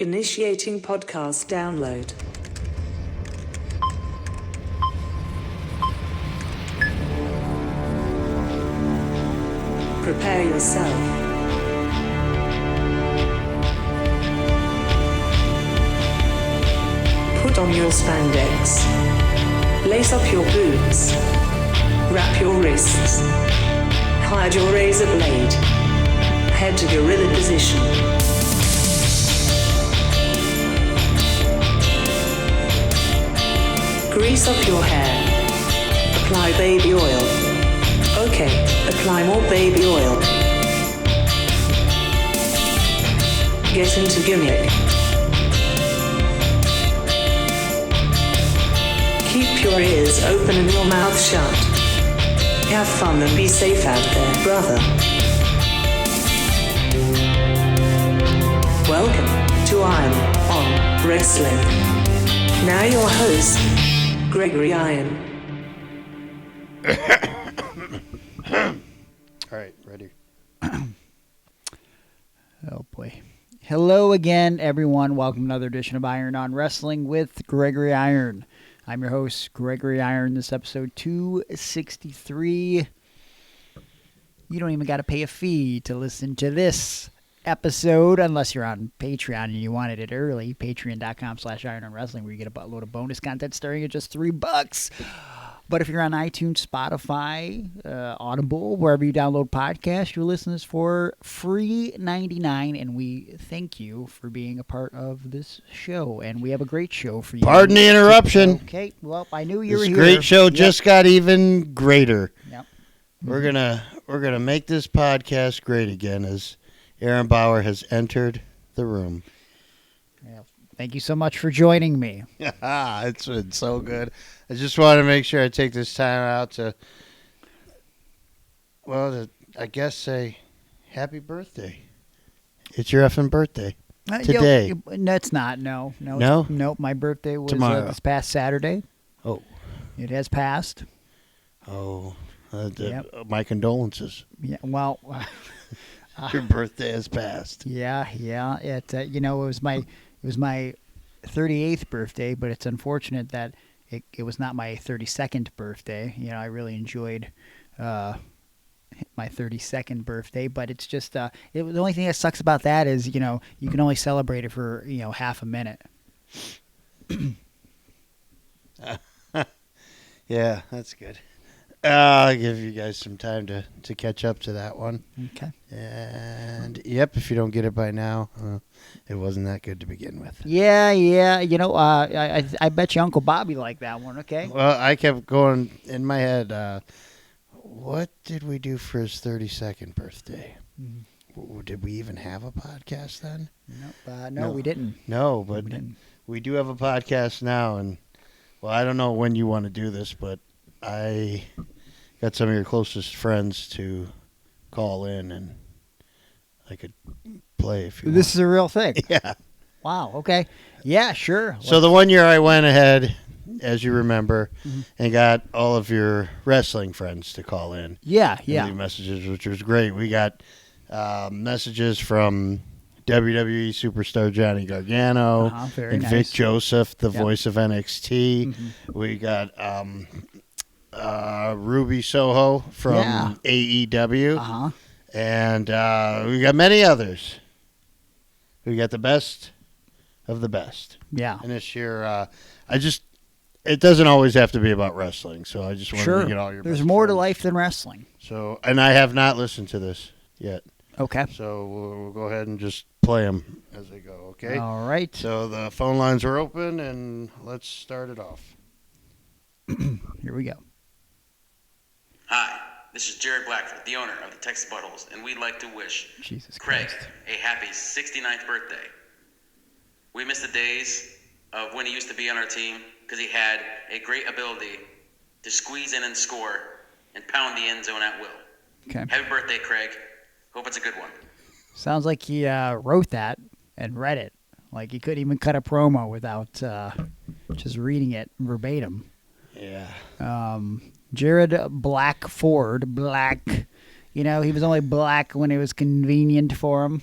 Initiating podcast download. Prepare yourself. Put on your spandex. Lace up your boots. Wrap your wrists. Hide your razor blade. Head to gorilla position. Grease up your hair. Apply baby oil. Okay, apply more baby oil. Get into gimmick. Keep your ears open and your mouth shut. Have fun and be safe out there, brother. Welcome to I'm on Wrestling. Now your host, Gregory Iron. All right, ready. Oh boy. Hello again, everyone. Welcome to another edition of Iron on Wrestling with Gregory Iron. I'm your host, Gregory Iron. This episode 263. You don't even got to pay a fee to listen to this episode unless you're on Patreon and you wanted it early. Patreon.com/Iron on Wrestling, where you get a load of bonus content starting at just $3. But if you're on iTunes, Spotify, Audible, wherever you download podcasts, you're listening to this for free $99, and we thank you for being a part of this show. And we have a great show for you. Pardon the interruption. Okay, well, I knew you were here. This great show just got even greater. Yep. We're gonna make this podcast great again as Aaron Bauer has entered the room. Yeah. Thank you so much for joining me. It's been so good. I just want to make sure I take this time out to I guess say happy birthday. It's your effing birthday today. No, it's not. No. No? Nope. My birthday was Tomorrow. This past Saturday. Oh. It has passed. Oh. Yep. My condolences. Yeah. Well. Your birthday has passed. Yeah. It it was my 38th birthday, but it's unfortunate that it was not my 32nd birthday. You know, I really enjoyed my 32nd birthday, but it's just the only thing that sucks about that is, you can only celebrate it for, half a minute. Yeah, that's good. I'll give you guys some time to catch up to that one. Okay. And, yep, if you don't get it by now, it wasn't that good to begin with. Yeah. I bet you Uncle Bobby liked that one, okay? Well, I kept going in my head, what did we do for his 32nd birthday? Mm-hmm. Did we even have a podcast then? Nope. No, we didn't. No, but we do have a podcast now. And, well, I don't know when you want to do this, but I got some of your closest friends to call in, and I could play if you want. This is a real thing? Yeah. Wow, okay. Yeah, sure. So the one year I went ahead, as you remember, and got all of your wrestling friends to call in. Yeah. And leave messages, which was great. We got messages from WWE Superstar Johnny Gargano and nice. Vic Joseph, the voice of NXT. Mm-hmm. We got Ruby Soho from AEW. And we got many others. We got the best of the best. Yeah. And this year, it doesn't always have to be about wrestling, so I just wanted to get all your There's best more friends. to life than wrestling. So, and I have not listened to this yet. Okay. So we'll go ahead and just play them as they go, okay? All right. So the phone lines are open, and let's start it off. Here we go. Hi, this is Jared Blackford, the owner of the Texas Buttholes, and we'd like to wish Jesus Craig Christ. a happy 69th birthday. We miss the days of when he used to be on our team because he had a great ability to squeeze in and score and pound the end zone at will. Okay. Happy birthday, Craig. Hope it's a good one. Sounds like he wrote that and read it. Like he couldn't even cut a promo without just reading it verbatim. Yeah. Jared Blackford, he was only black when it was convenient for him.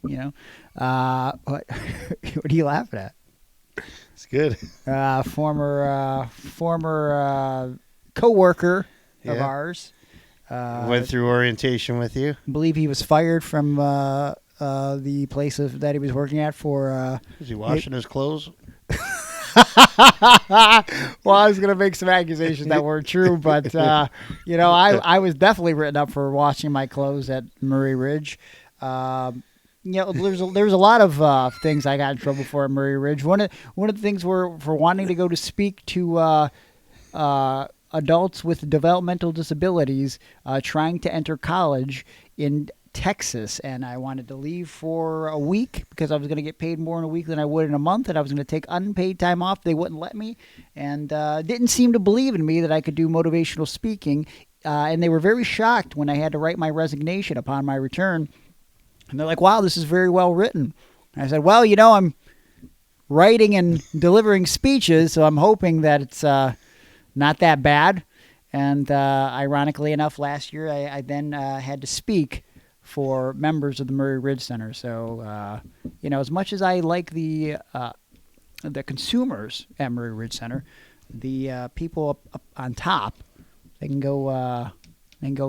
you know. What are you laughing at? It's good. Former coworker of Yeah. ours. Went through orientation with you. I believe he was fired from the place that he was working at for. Was he washing his clothes? Well, I was going to make some accusations that weren't true, but I was definitely written up for washing my clothes at Murray Ridge. There's a lot of things I got in trouble for at Murray Ridge. One of the things were for wanting to go to speak to adults with developmental disabilities trying to enter college in Texas, and I wanted to leave for a week because I was going to get paid more in a week than I would in a month, and I was going to take unpaid time off. They wouldn't let me, and didn't seem to believe in me that I could do motivational speaking, and they were very shocked when I had to write my resignation upon my return, and they're like, wow, this is very well written. And I said, well, I'm writing and delivering speeches, so I'm hoping that it's not that bad. And ironically enough, last year I then had to speak for members of the Murray Ridge Center. So, as much as I like the consumers at Murray Ridge Center, the people up on top, they can go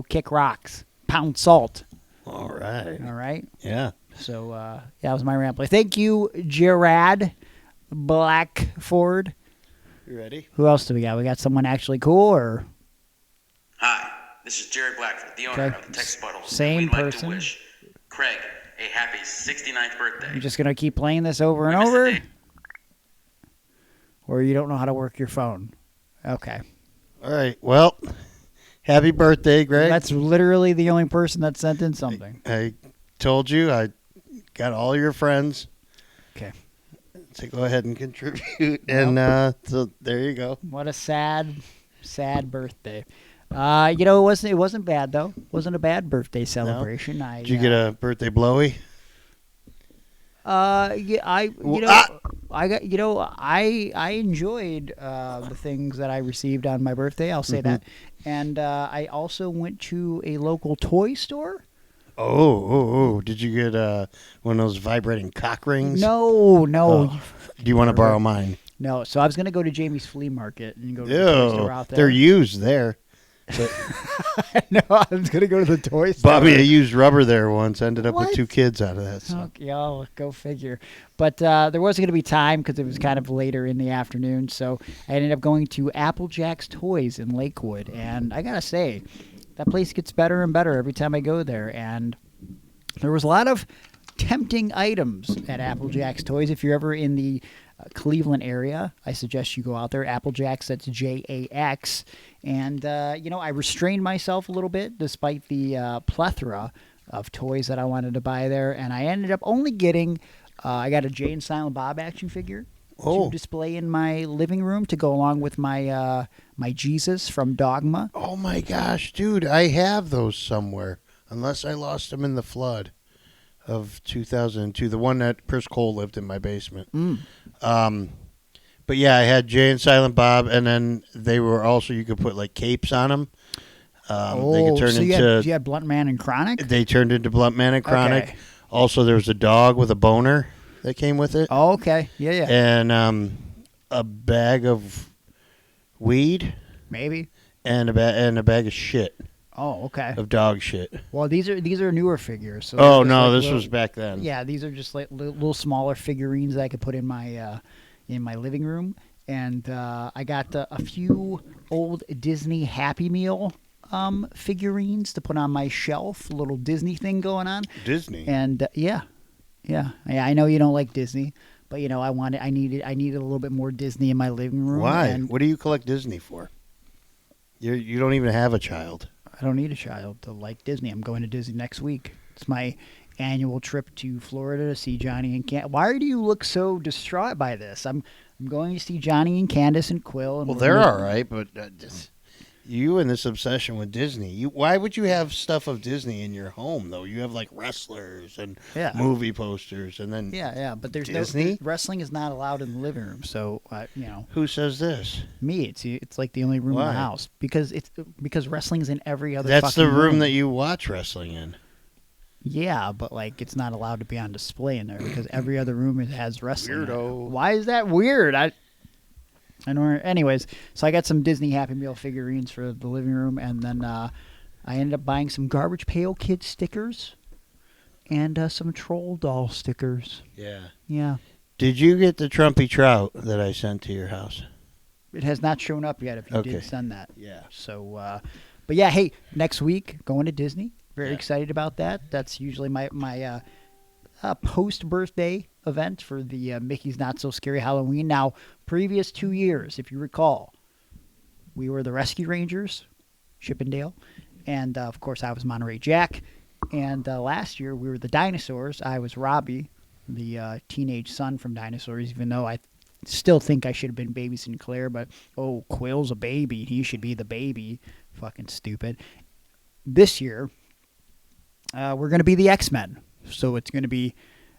kick rocks, pound salt. All right. Yeah. So, that was my rambler. Thank you, Gerard Blackford. You ready? Who else do we got? We got someone actually cool, or? Hi, this is Jared Blackford, the owner Okay. of the Texas Buttholes. Same We'd like person. to wish Craig a happy 69th birthday. You're just going to keep playing this over and We missed the over? day. Or you don't know how to work your phone? Okay. All right. Well, happy birthday, Greg. That's literally the only person that sent in something. I told you I got all your friends Okay. to go ahead and contribute, and so there you go. What a sad birthday. It wasn't bad though. Wasn't a bad birthday celebration. Did you get a birthday blowy? I enjoyed the things that I received on my birthday. I'll say that. And I also went to a local toy store. Oh! Did you get one of those vibrating cock rings? No. Oh. Do you want to borrow mine? No. So I was gonna go to Jamie's Flea Market and go to the toy store out there. They're used there. No, I was gonna go to the toy store. Bobby, I used rubber there once. Ended up with What? 2 kids out of that. So. Okay, oh, go figure. But there wasn't going to be time because it was kind of later in the afternoon. So I ended up going to Applejack's Toys in Lakewood. And I got to say, that place gets better and better every time I go there. And there was a lot of tempting items at Applejack's Toys. If you're ever in the Cleveland area, I suggest you go out there. Applejack's, that's Jax. And, I restrained myself a little bit despite the plethora of toys that I wanted to buy there. And I ended up only getting, I got a Jay and Silent Bob action figure to display in my living room to go along with my my Jesus from Dogma. Oh my gosh, dude! I have those somewhere, unless I lost them in the flood of 2002. The one that Chris Cole lived in my basement. But yeah, I had Jay and Silent Bob, and then they were also, you could put like capes on them. They could turn into. You had Blunt Man and Chronic. They turned into Blunt Man and Chronic. Okay. Also, there was a dog with a boner that came with it. Oh, okay. Yeah. And a bag of weed Maybe. and a bag of shit. Oh, okay. Of dog shit. Well, these are newer figures. So Oh this no, like this was back then. Yeah, these are just like little smaller figurines that I could put in my living room, and I got a few old Disney Happy Meal figurines to put on my shelf. A little Disney thing going on. Disney. And yeah. I know you don't like Disney, but I needed a little bit more Disney in my living room. Why? And What do you collect Disney for? You don't even have a child. I don't need a child to like Disney. I'm going to Disney next week. It's my annual trip to Florida to see Johnny and Candace. Why do you look so distraught by this? I'm going to see Johnny and Candace and Quill. And Well, they're all right, but you and this obsession with Disney. Why would you have stuff of Disney in your home, though? You have like wrestlers and movie posters, and then yeah. But there's Disney? Wrestling is not allowed in the living room. So Who says this? me, it's like the only room in Why? the house because wrestling's in every other. That's the fucking room that you watch wrestling in. Yeah, but like it's not allowed to be on display in there because every other room has wrestling. Weirdo. Why is that weird? I don't. Anyways, so I got some Disney Happy Meal figurines for the living room, and then I ended up buying some Garbage Pail Kids stickers and some Troll Doll stickers. Yeah. Yeah. Did you get the Trumpy Trout that I sent to your house? It has not shown up yet. If you Okay. did send that. Yeah. So, but yeah, hey, next week going to Disney. Very Yeah. excited about that. That's usually my post-birthday event for the Mickey's Not So Scary Halloween. Now, previous 2 years, if you recall, we were the Rescue Rangers, Chippendale, and of course I was Monterey Jack. And last year we were the Dinosaurs. I was Robbie, the teenage son from Dinosaurs, even though I still think I should have been Baby Sinclair, but Quill's a baby. He should be the baby. Fucking stupid. This year, we're going to be the X-Men. So it's going to be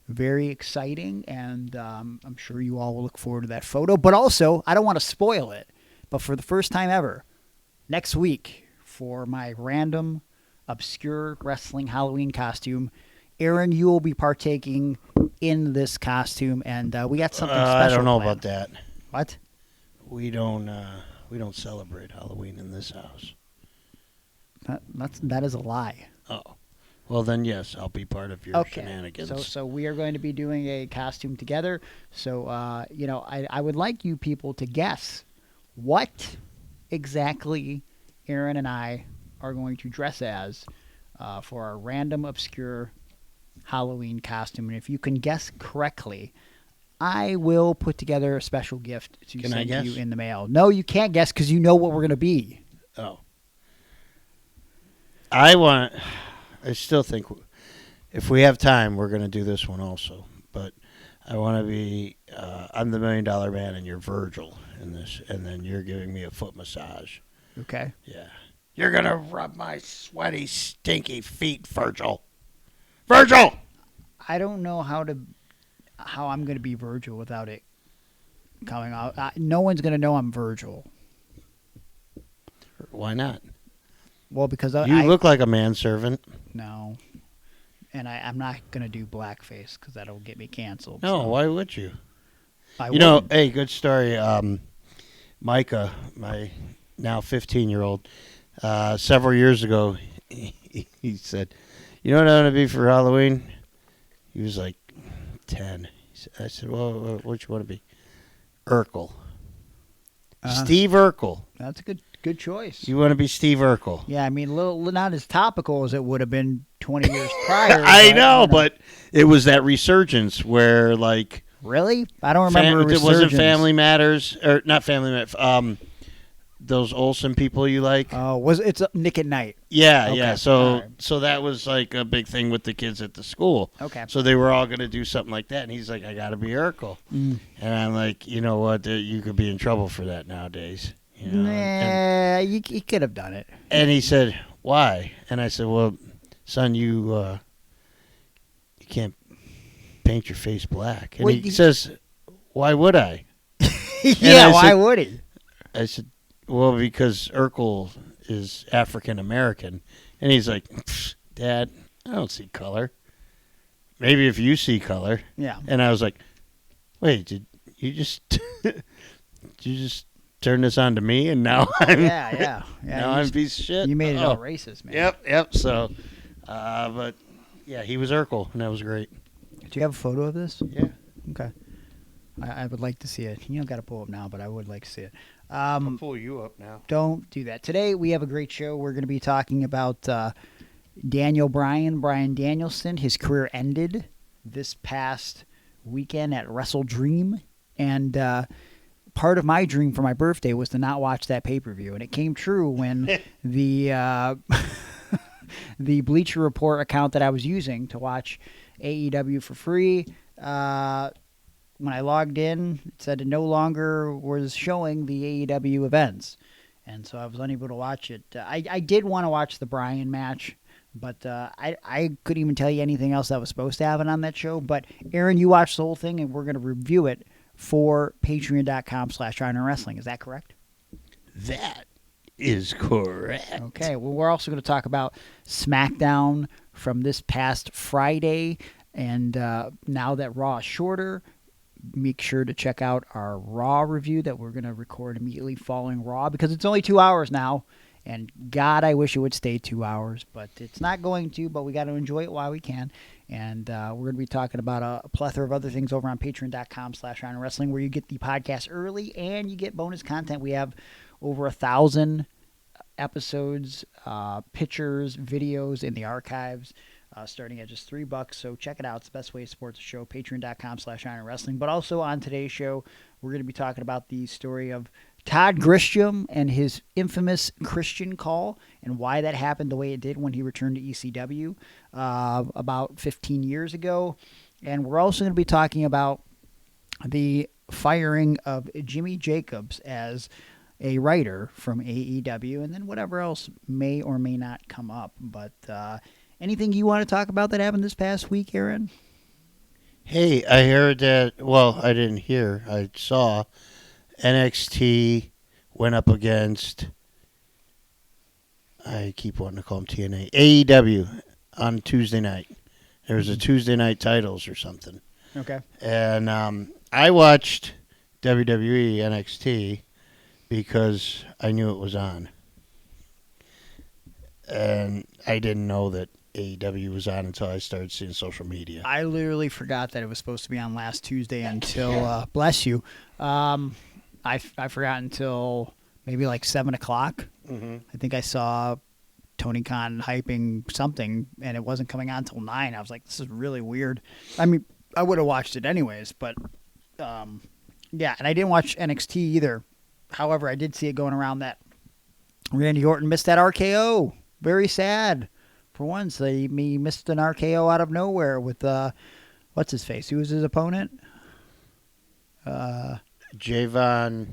very exciting, and I'm sure you all will look forward to that photo. But also, I don't want to spoil it, but for the first time ever, next week, for my random, obscure wrestling Halloween costume, Aaron, you will be partaking in this costume, and we got something special I don't know planned. about that. What? We don't celebrate Halloween in this house. That is a lie. Oh. Well, then, yes, I'll be part of your shenanigans. So we are going to be doing a costume together. So, I would like you people to guess what exactly Aaron and I are going to dress as for our random, obscure Halloween costume. And if you can guess correctly, I will put together a special gift to send you in the mail. No, you can't guess because you know what we're going to be. Oh. I still think if we have time, we're going to do this one also. But I want to be, I'm the $1 Million Man and you're Virgil in this. And then you're giving me a foot massage. Okay. Yeah. You're going to rub my sweaty, stinky feet, Virgil. Virgil! I don't know how I'm going to be Virgil without it coming out. No one's going to know I'm Virgil. Why not? Well, because You look like a manservant. No. And I'm not going to do blackface because that'll get me canceled. No, so. why would you? I You know, wouldn't. hey, good story. Micah, my now 15-year-old, several years ago, he said, "You know what I'm going to be for Halloween?" He was like 10. I said, "Well, what you want to be?" Urkel. Steve Urkel. That's a good choice. You want to be Steve Urkel? Yeah, I mean, not as topical as it would have been 20 years prior. I know, but it was that resurgence where, like... Really? I don't remember It wasn't Family Matters, or not Family Matters, those Olsen people you like. Oh, it's Nick at Night. Yeah, Okay. yeah. All right. So that was like a big thing with the kids at the school. Okay. So they were all going to do something like that, and he's like, "I got to be Urkel," and I'm like, "You know what? You could be in trouble for that nowadays." You know? Nah, you could have done it. And he said, "Why?" And I said, "Well, son, you can't paint your face black." And he says, "Why would I?" Yeah, why would he? I said, "Well, because Urkel is African American." And he's like, "Dad, I don't see color. Maybe if you see color." Yeah. And I was like, "Wait, did you just did you just turn this on to me?" And now I'm Yeah. now I'm a piece of shit. You made it all racist, man. Yep. So, but yeah, he was Urkel, and that was great. Do you have a photo of this? Yeah. Okay. I would like to see it. You don't got to pull up now, but I would like to see it. I'll pull you up now. Don't do that. Today we have a great show. We're going to be talking about Bryan Danielson. His career ended this past weekend at Wrestle Dream, and part of my dream for my birthday was to not watch that pay-per-view, and it came true when the the Bleacher Report account that I was using to watch AEW for free, when I logged in, it said it no longer was showing the AEW events. And so I was unable to watch it. I did want to watch the Bryan match, but I couldn't even tell you anything else that was supposed to happen on that show. But Aaron, you watched the whole thing, and we're going to review it for patreon.com/IronWrestling. Is that correct? That is correct. Okay, well, we're also going to talk about SmackDown from this past Friday. And now that Raw is shorter, make sure to check out our Raw review that we're going to record immediately following Raw, because it's only 2 hours now. And God, I wish it would stay 2 hours, but it's not going to, but we got to enjoy it while we can. And we're going to be talking about a plethora of other things over on patreon.com/Iron Wrestling, where you get the podcast early and you get bonus content. We have over 1,000 episodes, pictures, videos in the archives, starting at just $3. So check it out. It's the best way to support the show, patreon.com/Iron Wrestling. But also on today's show, we're going to be talking about the story of Todd Grisham and his infamous Christian call and why that happened the way it did when he returned to ECW about 15 years ago. And we're also going to be talking about the firing of Jimmy Jacobs as a writer from AEW, and then whatever else may or may not come up. But anything you want to talk about that happened this past week, Aaron? Hey, I heard that, well, I didn't hear, I saw NXT went up against, I keep wanting to call them TNA, AEW on Tuesday night. There was a Tuesday night titles or something. Okay. And I watched WWE NXT because I knew it was on. And I didn't know that AEW was on until I started seeing social media. I literally forgot that it was supposed to be on last Tuesday until, bless you, I forgot until maybe like 7 o'clock. Mm-hmm. I think I saw Tony Khan hyping something, and it wasn't coming on until 9. I was like, this is really weird. I mean, I would have watched it anyways, but yeah, and I didn't watch NXT either. However, I did see it going around that Randy Orton missed that RKO. Very sad. For once, he missed an RKO out of nowhere with, what's his face? Who was his opponent? Javon.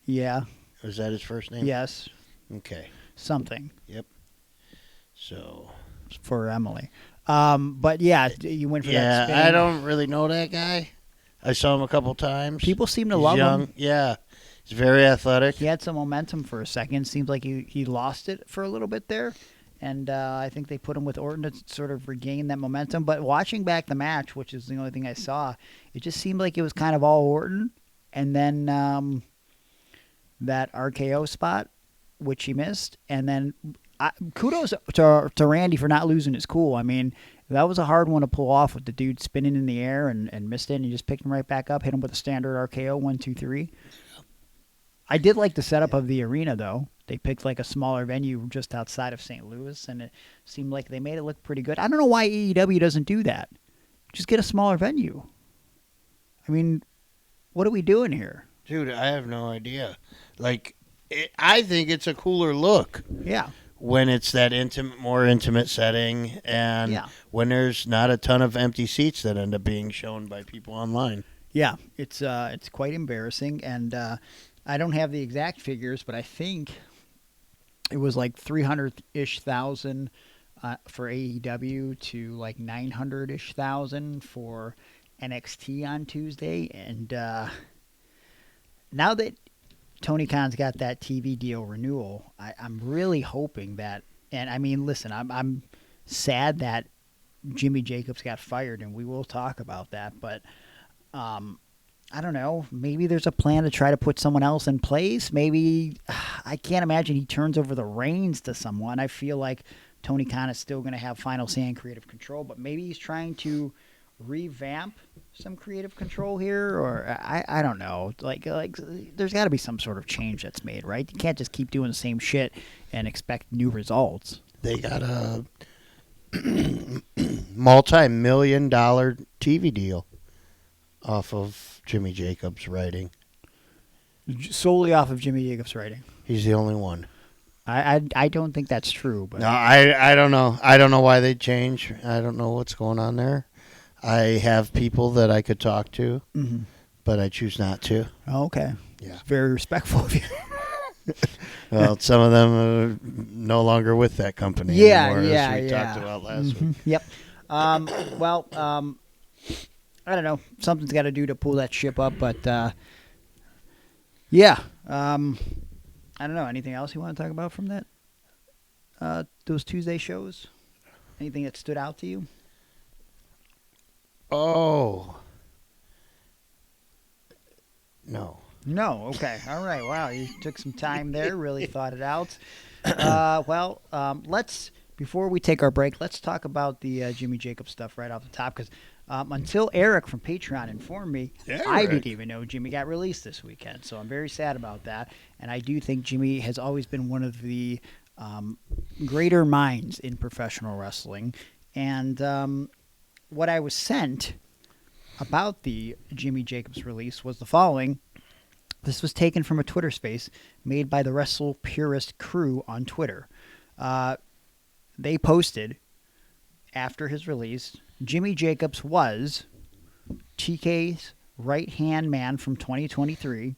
Yeah. Was that his first name? Yes. Okay. Something. Yep. So. For Emily. But yeah, you went for that spin. I don't really know that guy. I saw him a couple times. People seem to He's love young. him. Yeah. He's very athletic. He had some momentum for a second. Seems like he lost it for a little bit there. And I think they put him with Orton to sort of regain that momentum. But watching back the match, which is the only thing I saw, it just seemed like it was kind of all Orton. And then that RKO spot, which he missed. And then kudos to Randy for not losing his cool. I mean, that was a hard one to pull off with the dude spinning in the air and missed it. And he just picked him right back up, hit him with a standard RKO, 1, 2, 3. I did like the setup of the arena, though. They picked like a smaller venue just outside of St. Louis, and it seemed like they made it look pretty good. I don't know why AEW doesn't do that. Just get a smaller venue. I mean, what are we doing here? Dude, I have no idea. Like, I think it's a cooler look. Yeah. When it's that more intimate setting, and when there's not a ton of empty seats that end up being shown by people online. Yeah, it's quite embarrassing, and I don't have the exact figures, but I think it was like 300-ish thousand for AEW to like 900-ish thousand for NXT on Tuesday. And now that Tony Khan's got that TV deal renewal, I'm really hoping that, and I mean, listen, I'm sad that Jimmy Jacobs got fired, and we will talk about that, but I don't know. Maybe there's a plan to try to put someone else in place. Maybe I can't imagine he turns over the reins to someone. I feel like Tony Khan is still going to have final say and creative control, but maybe he's trying to revamp some creative control here, or I don't know. Like there's got to be some sort of change that's made, right? You can't just keep doing the same shit and expect new results. They got a multi-million-dollar TV deal off of Jimmy Jacobs' writing. Solely off of Jimmy Jacobs' writing. He's the only one. I don't think that's true. But no, I don't know. I don't know why they change. I don't know what's going on there. I have people that I could talk to, but I choose not to. Oh, okay. Yeah. It's very respectful of you. Well, some of them are no longer with that company anymore, as we talked about last week. Yep. Well, I don't know. Something's got to do to pull that ship up, but yeah. I don't know. Anything else you want to talk about from that? Those Tuesday shows? Anything that stood out to you? Oh. No. No. Okay. All right. Wow. You took some time there. Really thought it out. Let's, before we take our break, let's talk about the Jimmy Jacobs stuff right off the top. Because until Eric from Patreon informed me, I didn't even know Jimmy got released this weekend. So I'm very sad about that. And I do think Jimmy has always been one of the greater minds in professional wrestling. And what I was sent about the Jimmy Jacobs release was the following. This was taken from a Twitter space made by the Wrestle Purist crew on Twitter. They posted, after his release, Jimmy Jacobs was TK's right-hand man from 2023,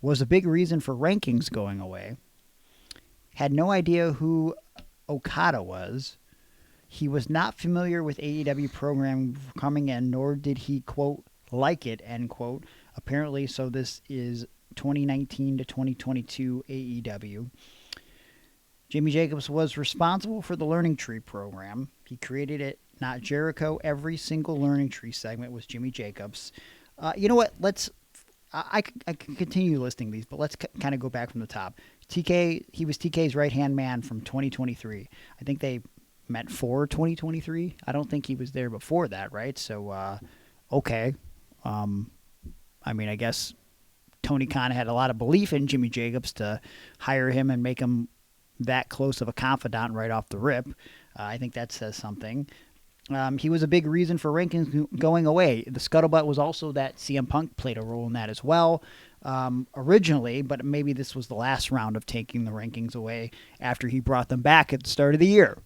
was a big reason for rankings going away, had no idea who Okada was, he was not familiar with AEW programming coming in, nor did he, quote, like it, end quote. Apparently, so this is 2019 to 2022 AEW. Jimmy Jacobs was responsible for the Learning Tree program. He created it, not Jericho. Every single Learning Tree segment was Jimmy Jacobs. You know what? I can continue listing these, but let's kind of go back from the top. TK, he was TK's right-hand man from 2023. I think they met for 2023. I don't think he was there before that, right? So, okay. I mean, I guess Tony Khan had a lot of belief in Jimmy Jacobs to hire him and make him that close of a confidant right off the rip. I think that says something. He was a big reason for rankings going away. The scuttlebutt was also that CM Punk played a role in that as well originally, but maybe this was the last round of taking the rankings away after he brought them back at the start of the year.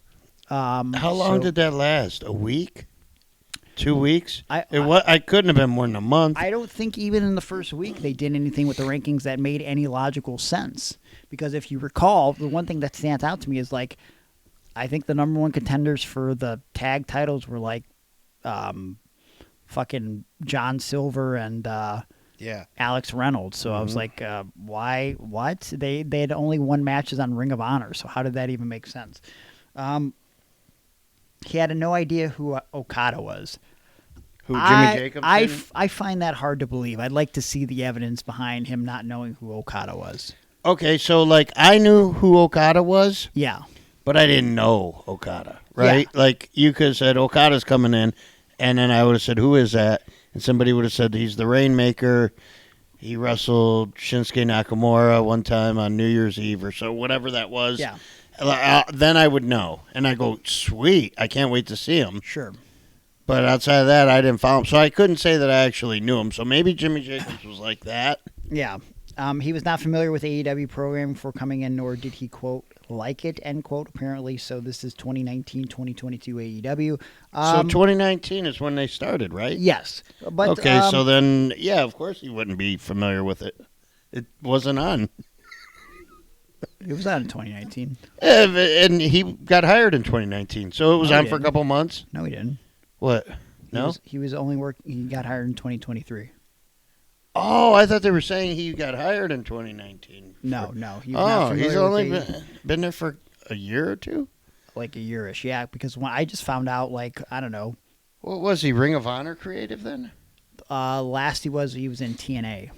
How long did that last? A week? 2 weeks? I couldn't have been more than a month. I don't think even in the first week they did anything with the rankings that made any logical sense. Because if you recall, the one thing that stands out to me is, like, I think the number one contenders for the tag titles were, like, fucking John Silver and Alex Reynolds. So I was like, why? What? They had only won matches on Ring of Honor. So how did that even make sense? He had no idea who Okada was. Who, Jimmy Jacobs? I find that hard to believe. I'd like to see the evidence behind him not knowing who Okada was. Okay, so, like, I knew who Okada was. Yeah. But I didn't know Okada, right? Yeah. Like, you could have said, Okada's coming in, and then I would have said, who is that? And somebody would have said, he's the Rainmaker. He wrestled Shinsuke Nakamura one time on New Year's Eve or so, whatever that was. Yeah. Then I would know. And I go, sweet, I can't wait to see him. Sure. But outside of that, I didn't follow him. So I couldn't say that I actually knew him. So maybe Jimmy Jacobs was like that. Yeah. He was not familiar with AEW programming before coming in, nor did he, quote, like it, end quote, apparently. So this is 2019-2022 AEW. So 2019 is when they started, right? Yes. But, okay, so then, yeah, of course he wouldn't be familiar with it. It wasn't on. It was on in 2019. And he got hired in 2019, so it was on for a couple months. No, he didn't. What? No? He was only he got hired in 2023. Oh, I thought they were saying he got hired in 2019. No. He was he's only been there for a year or two? Like a year-ish, yeah, because when I just found out, like, I don't know. What was he, Ring of Honor creative then? Last he was in TNA.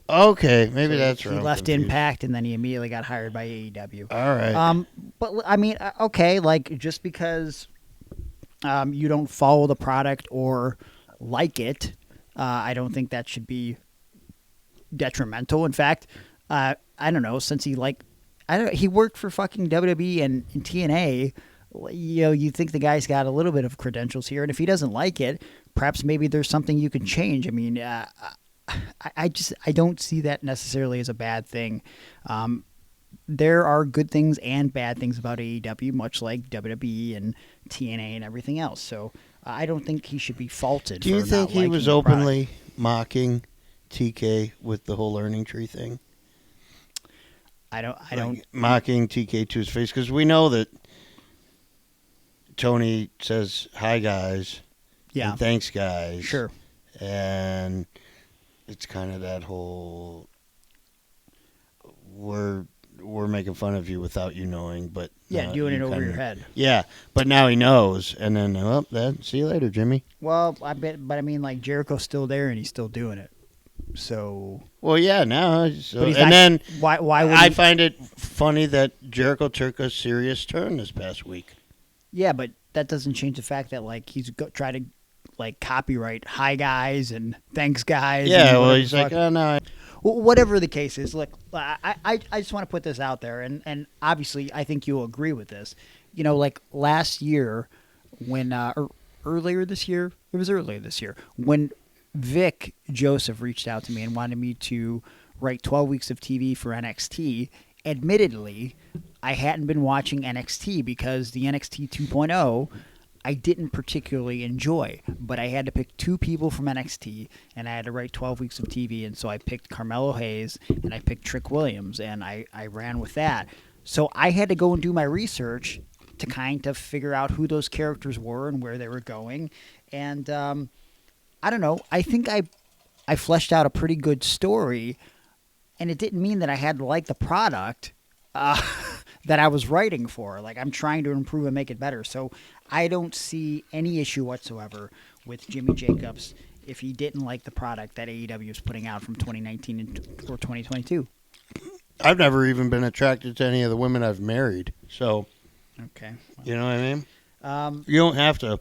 Okay, maybe so that's right. He left Impact, and then he immediately got hired by AEW. All right. But, I mean, okay, like, just because you don't follow the product or like it, I don't think that should be detrimental. In fact, I don't know, since he worked for fucking WWE and TNA, you know, you think the guy's got a little bit of credentials here, and if he doesn't like it, perhaps maybe there's something you can change. I mean, I don't see that necessarily as a bad thing. There are good things and bad things about AEW, much like WWE and TNA and everything else. So I don't think he should be faulted. Do you think he was openly mocking TK with the whole Learning Tree thing? I don't mocking TK to his face, because we know that Tony says hi guys, and thanks guys, sure, and it's kind of that whole we're making fun of you without you knowing, but Yeah, doing you it over kinda- your head. Yeah, but now he knows, and then see you later, Jimmy. Well, I bet, but I mean, like Jericho's still there and he's still doing it. So, Well, yeah, now, so, but he's and not, then why would I he, find it funny that Jericho took a serious turn this past week. Yeah, but that doesn't change the fact that like he's tried to like copyright hi guys and thanks guys. Yeah, and well, whatever he's the like, fuck. oh no, Well, whatever the case is, look, I just want to put this out there, and obviously I think you'll agree with this. You know, like last year, when or earlier this year, it was earlier this year when Vic Joseph reached out to me and wanted me to write 12 weeks of TV for NXT. Admittedly, I hadn't been watching NXT because the NXT 2.0 I didn't particularly enjoy, but I had to pick two people from NXT, and I had to write 12 weeks of TV, and so I picked Carmelo Hayes, and I picked Trick Williams, and I ran with that. So I had to go and do my research to kind of figure out who those characters were and where they were going, and I don't know, I think I fleshed out a pretty good story, and it didn't mean that I had to like the product that I was writing for. Like, I'm trying to improve and make it better. So I don't see any issue whatsoever with Jimmy Jacobs if he didn't like the product that AEW is putting out from 2019 or 2022. I've never even been attracted to any of the women I've married. So, Okay. you know what I mean? You don't have to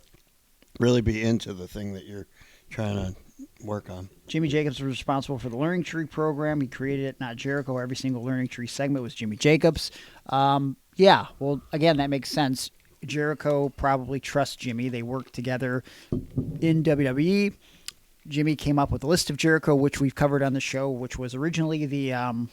really be into the thing that you're trying to work on. Jimmy Jacobs was responsible for the Learning Tree program. He created it, not Jericho. Every single Learning Tree segment was Jimmy Jacobs. Yeah, well, again, that makes sense. Jericho probably trusts Jimmy. They worked together in WWE. Jimmy came up with a list of Jericho, which we've covered on the show, which was originally the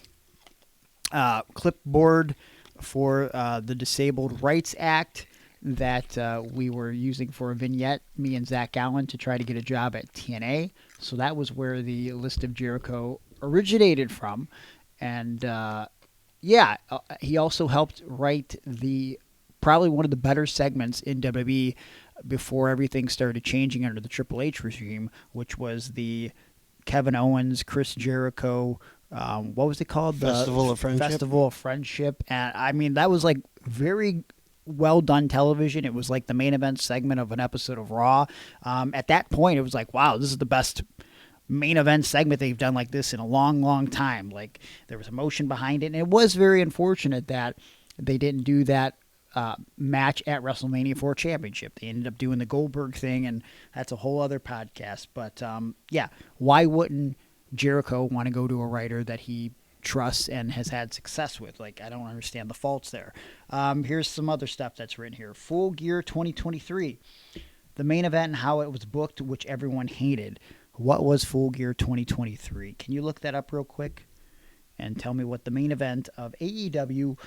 clipboard for the Disabled Rights Act that we were using for a vignette, me and Zach Allen, to try to get a job at TNA. So that was where the list of Jericho originated from. And he also helped write probably one of the better segments in WWE before everything started changing under the Triple H regime, which was the Kevin Owens, Chris Jericho, what was it called? Festival of Friendship. Festival of Friendship. And I mean, that was like very well done television. It was like the main event segment of an episode of Raw. At that point, it was like, wow, this is the best main event segment they've done like this in a long, long time. Like, there was emotion behind it, and it was very unfortunate that they didn't do that match at WrestleMania for a championship. They ended up doing the Goldberg thing, and that's a whole other podcast. But why wouldn't Jericho want to go to a writer that he trusts and has had success with? Like, I don't understand the faults there. Here's some other stuff that's written here. Full Gear 2023. The main event and how it was booked, which everyone hated. What was Full Gear 2023? Can you look that up real quick and tell me what the main event of AEW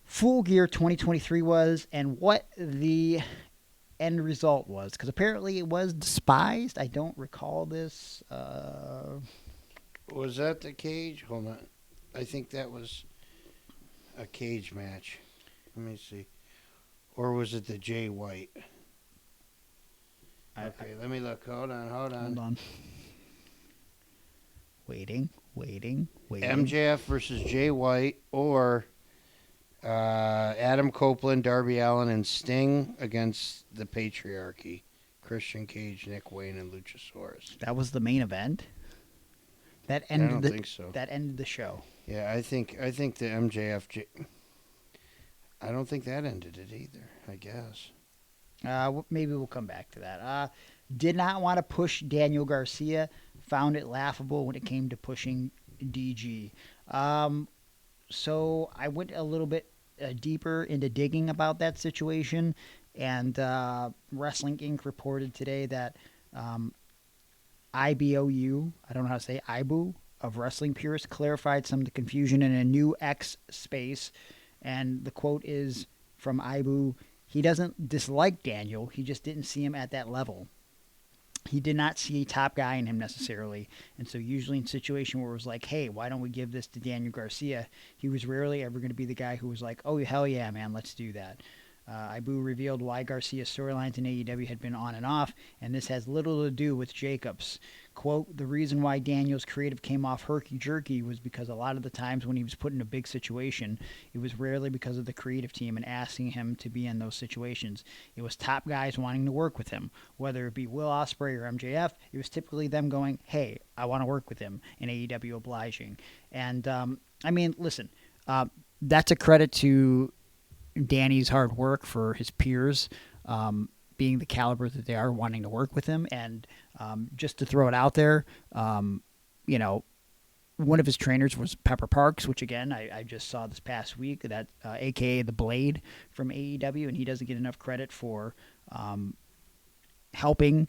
Full Gear 2023 was and what the end result was? Because apparently it was despised. I don't recall this. Was that the cage? Hold on. I think that was a cage match. Let me see. Or was it the Jay White? Okay, let me look. Hold on. Waiting. MJF versus Jay White, or Adam Copeland, Darby Allin, and Sting against the Patriarchy. Christian Cage, Nick Wayne, and Luchasaurus. That was the main event? That I ended don't think so. That ended the show. Yeah, I think the MJF. I don't think that ended it either, I guess. Maybe we'll come back to that. Did not want to push Daniel Garcia. Found it laughable when it came to pushing DG. So I went a little bit deeper into digging about that situation, and Wrestling Inc. reported today that IBOU, I don't know how to say IBU, of Wrestling Purists, clarified some of the confusion in a new X space, and the quote is from IBU: "He doesn't dislike Daniel, he just didn't see him at that level. He did not see a top guy in him necessarily, and so usually in a situation where it was like, hey, why don't we give this to Daniel Garcia, he was rarely ever going to be the guy who was like, oh, hell yeah, man, let's do that." Ibu revealed why Garcia's storylines in AEW had been on and off, and this has little to do with Jacobs. Quote, the reason why Daniel's creative came off herky-jerky was because a lot of the times when he was put in a big situation, it was rarely because of the creative team and asking him to be in those situations. It was top guys wanting to work with him. Whether it be Will Ospreay or MJF, it was typically them going, hey, I want to work with him, and AEW obliging. And, listen, that's a credit to Danny's hard work for his peers being the caliber that they are, wanting to work with him. And just to throw it out there, one of his trainers was Pepper Parks, which, again, I just saw this past week, that a.k.a. The Blade from AEW, and he doesn't get enough credit for helping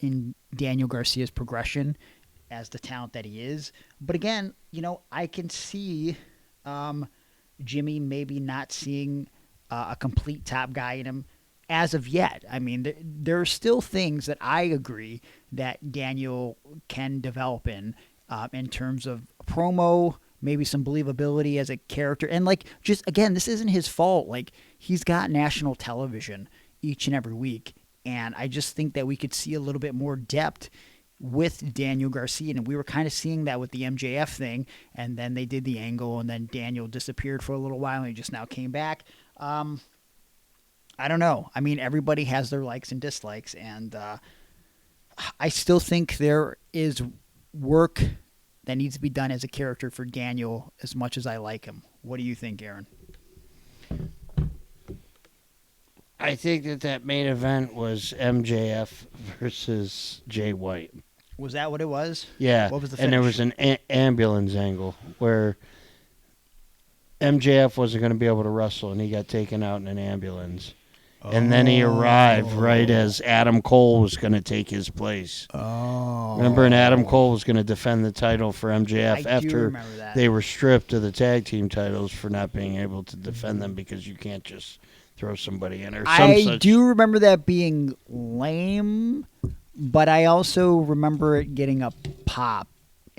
in Daniel Garcia's progression as the talent that he is. But again, I can see Jimmy maybe not seeing a complete top guy in him as of yet. I mean, there are still things that I agree that Daniel can develop in terms of promo, maybe some believability as a character. And, just, again, this isn't his fault. He's got national television each and every week. And I just think that we could see a little bit more depth with Daniel Garcia, and we were kind of seeing that with the MJF thing, and then they did the angle, and then Daniel disappeared for a little while, and he just now came back. I don't know. I mean, everybody has their likes and dislikes, and I still think there is work that needs to be done as a character for Daniel as much as I like him. What do you think, Aaron? I think that main event was MJF versus Jay White. Was that what it was? Yeah. What was the finish? And there was an ambulance angle where MJF wasn't going to be able to wrestle, and he got taken out in an ambulance. Oh. And then he arrived right as Adam Cole was going to take his place. Oh. Remember, and Adam Cole was going to defend the title for MJF after they were stripped of the tag team titles for not being able to defend them because you can't just throw somebody in or I do remember that being lame, but I also remember it getting a pop.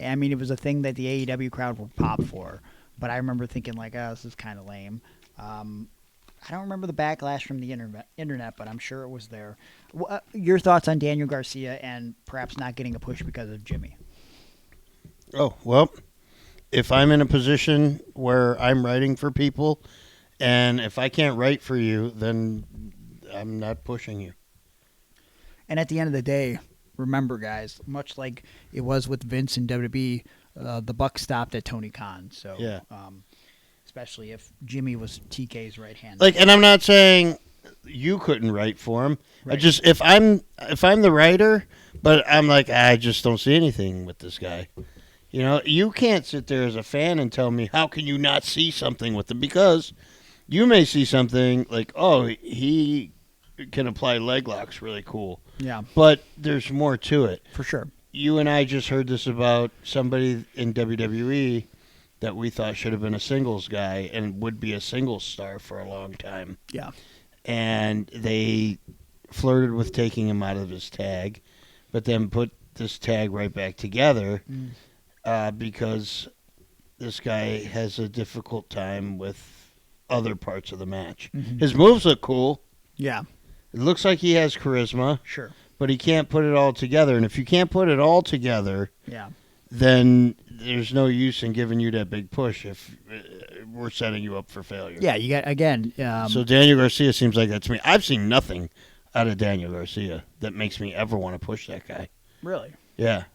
I mean, it was a thing that the AEW crowd would pop for, but I remember thinking, this is kind of lame. I don't remember the backlash from the internet, but I'm sure it was there. Your thoughts on Daniel Garcia and perhaps not getting a push because of Jimmy? Oh, well, if I'm in a position where I'm writing for people, and if I can't write for you, then I'm not pushing you. And at the end of the day, remember, guys, much like it was with Vince and WWE, the buck stopped at Tony Khan. So, yeah. Especially if Jimmy was TK's right hand. And I'm not saying you couldn't write for him. Right. I just if I'm the writer, but I'm like, I just don't see anything with this guy. You can't sit there as a fan and tell me how can you not see something with him, because you may see something like, oh, he can apply leg locks really cool. Yeah. But there's more to it. For sure. You and I just heard this about somebody in WWE that we thought should have been a singles guy and would be a singles star for a long time. Yeah. And they flirted with taking him out of his tag, but then put this tag right back together because this guy has a difficult time with other parts of the match. Mm-hmm. His moves look cool. Yeah. It looks like he has charisma. Sure. But he can't put it all together. And if you can't put it all together, then there's no use in giving you that big push if we're setting you up for failure. Yeah, you got, again... so Daniel Garcia seems like that to me. I've seen nothing out of Daniel Garcia that makes me ever want to push that guy. Really? Yeah.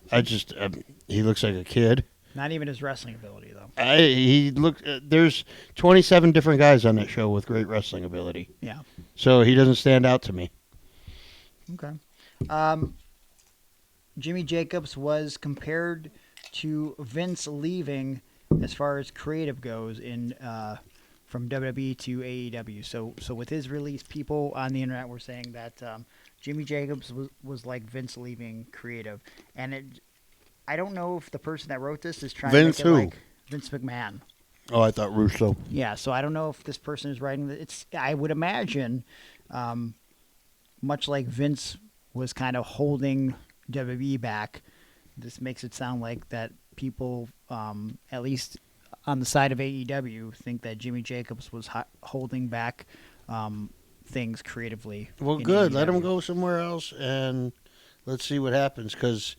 He looks like a kid. Not even his wrestling ability, though. There's 27 different guys on that show with great wrestling ability. Yeah. So he doesn't stand out to me. Okay. Jimmy Jacobs was compared to Vince leaving as far as creative goes from WWE to AEW. So with his release, people on the internet were saying that Jimmy Jacobs was like Vince leaving creative, and I don't know if the person that wrote this is trying to make it like Vince McMahon. Oh, I thought Russo. Yeah, so I don't know if this person is writing it. I would imagine, much like Vince was kind of holding WWE back, this makes it sound like that people, at least on the side of AEW, think that Jimmy Jacobs was holding back things creatively. Well, in good. Let AEW. him go somewhere else, and let's see what happens. Because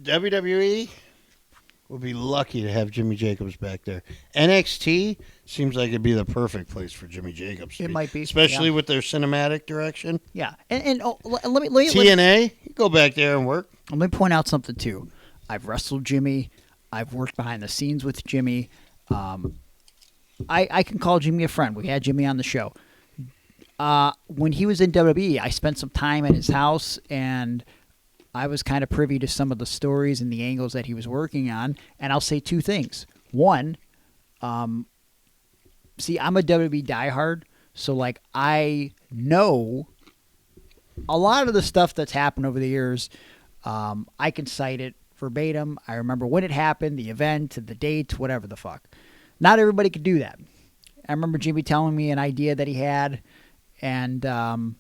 WWE would be lucky to have Jimmy Jacobs back there. NXT seems like it'd be the perfect place for Jimmy Jacobs. To It might be, especially yeah. with their cinematic direction. Yeah, and let me TNA, you go back there and work. let me point out something too. I've wrestled Jimmy. I've worked behind the scenes with Jimmy. I can call Jimmy a friend. We had Jimmy on the show. When he was in WWE, I spent some time at his house, and I was kind of privy to some of the stories and the angles that he was working on. And I'll say two things. One, see, I'm a WWE diehard, so like I know a lot of the stuff that's happened over the years. I can cite it verbatim. I remember when it happened, the event, the date, whatever the fuck. Not everybody could do that. I remember Jimmy telling me an idea that he had, and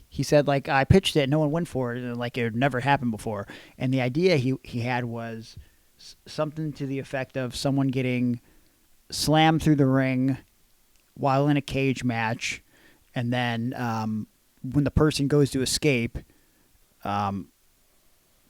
he said, like, I pitched it, no one went for it, and like it had never happened before. And the idea he had was something to the effect of someone getting slammed through the ring while in a cage match, and then when the person goes to escape,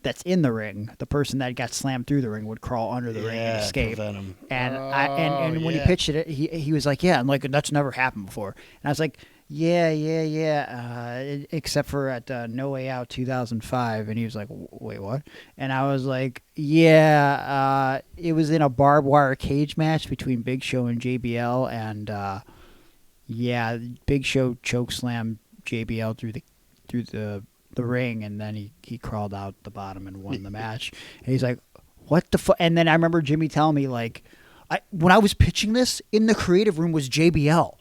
that's in the ring, the person that got slammed through the ring would crawl under the ring and escape. Prevent him. And when he pitched it, he was like, yeah, and like that's never happened before. And I was like, yeah. Except for at No Way Out 2005, and he was like, wait, what? And I was like, yeah, it was in a barbed wire cage match between Big Show and JBL, and yeah, Big Show chokeslammed JBL through the ring, and then he crawled out the bottom and won the match. And he's like, what the fuck? And then I remember Jimmy telling me, like, when I was pitching this, in the creative room was JBL.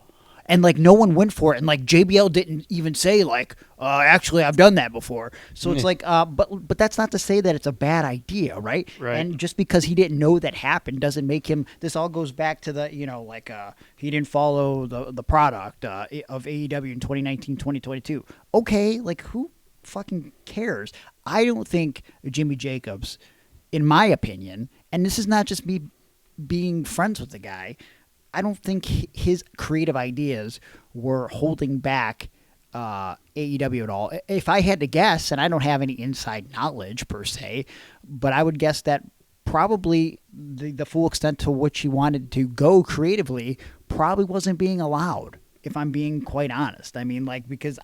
And, like, no one went for it. And, like, JBL didn't even say, like, actually, I've done that before. So it's like, but that's not to say that it's a bad idea, right? Right. And just because he didn't know that happened doesn't make him, this all goes back to the, you know, like, he didn't follow the product of AEW in 2019, 2022. Okay, like, who fucking cares? I don't think Jimmy Jacobs, in my opinion, and this is not just me being friends with the guy, I don't think his creative ideas were holding back AEW at all. If I had to guess, and I don't have any inside knowledge per se, but I would guess that probably the full extent to which he wanted to go creatively probably wasn't being allowed, if I'm being quite honest. I mean, like, because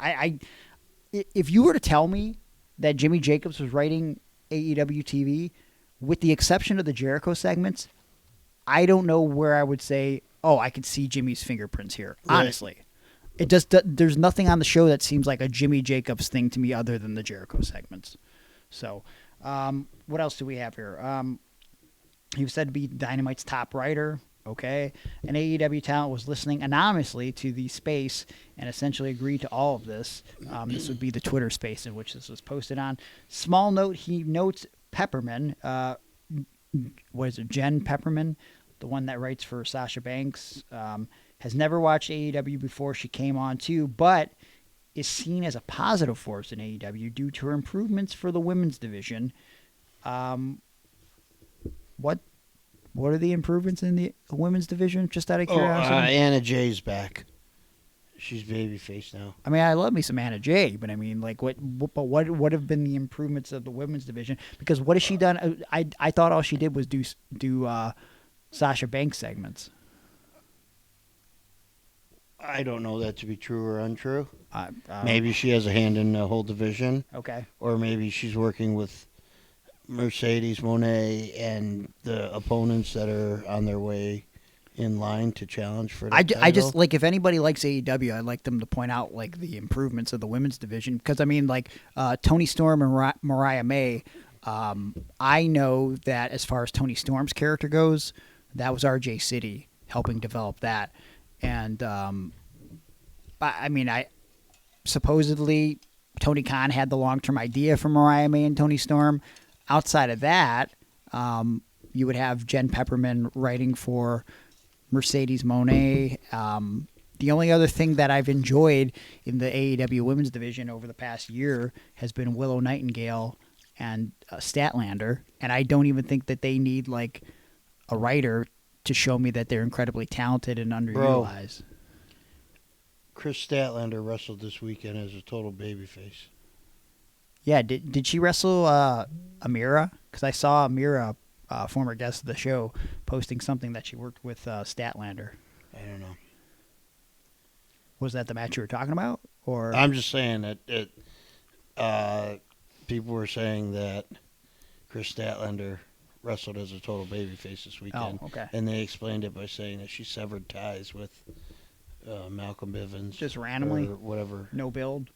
if you were to tell me that Jimmy Jacobs was writing AEW TV, with the exception of the Jericho segments, I don't know where I would say, oh, I could see Jimmy's fingerprints here. Right. Honestly, it just there's nothing on the show that seems like a Jimmy Jacobs thing to me other than the Jericho segments. So, what else do we have here? He was said to be Dynamite's top writer. Okay, an AEW talent was listening anonymously to the space and essentially agreed to all of this. This would be the Twitter space in which this was posted on. Small note: he notes Pepperman. What is it? Jen Pepperman, the one that writes for Sasha Banks, has never watched AEW before she came on too, but is seen as a positive force in AEW due to her improvements for the women's division. What are the improvements in the women's division? Just out of curiosity. Anna Jay's back. She's babyface now. I mean, I love me some Anna Jay, but I mean, like, what have been the improvements of the women's division? Because what has she done? I thought all she did was do Sasha Banks segments. I don't know that to be true or untrue. I Maybe she has a hand in the whole division, Okay. or maybe she's working with Mercedes Moné and the opponents that are on their way in line to challenge for the I title. just, like, if anybody likes AEW, I'd like them to point out, like, the improvements of the women's division. Because, I mean, like, Toni Storm and Mariah May, I know that as far as Toni Storm's character goes, that was RJ City helping develop that. And, I mean, supposedly Tony Khan had the long-term idea for Mariah May and Toni Storm. Outside of that, you would have Jen Pepperman writing for Mercedes Moné. The only other thing that I've enjoyed in the AEW women's division over the past year has been Willow Nightingale and Statlander, and I don't even think that they need, like, a writer to show me that they're incredibly talented and underutilized. Chris Statlander wrestled this weekend as a total babyface. Yeah, did she wrestle Amira? Because I saw Amira, former guest of the show, posting something that she worked with Statlander. I don't know. Was that the match you were talking about? Or I'm just saying that people were saying that Chris Statlander wrestled as a total babyface this weekend. Oh, okay. And they explained it by saying that she severed ties with Malcolm Bivens. Just randomly? Or whatever. No build?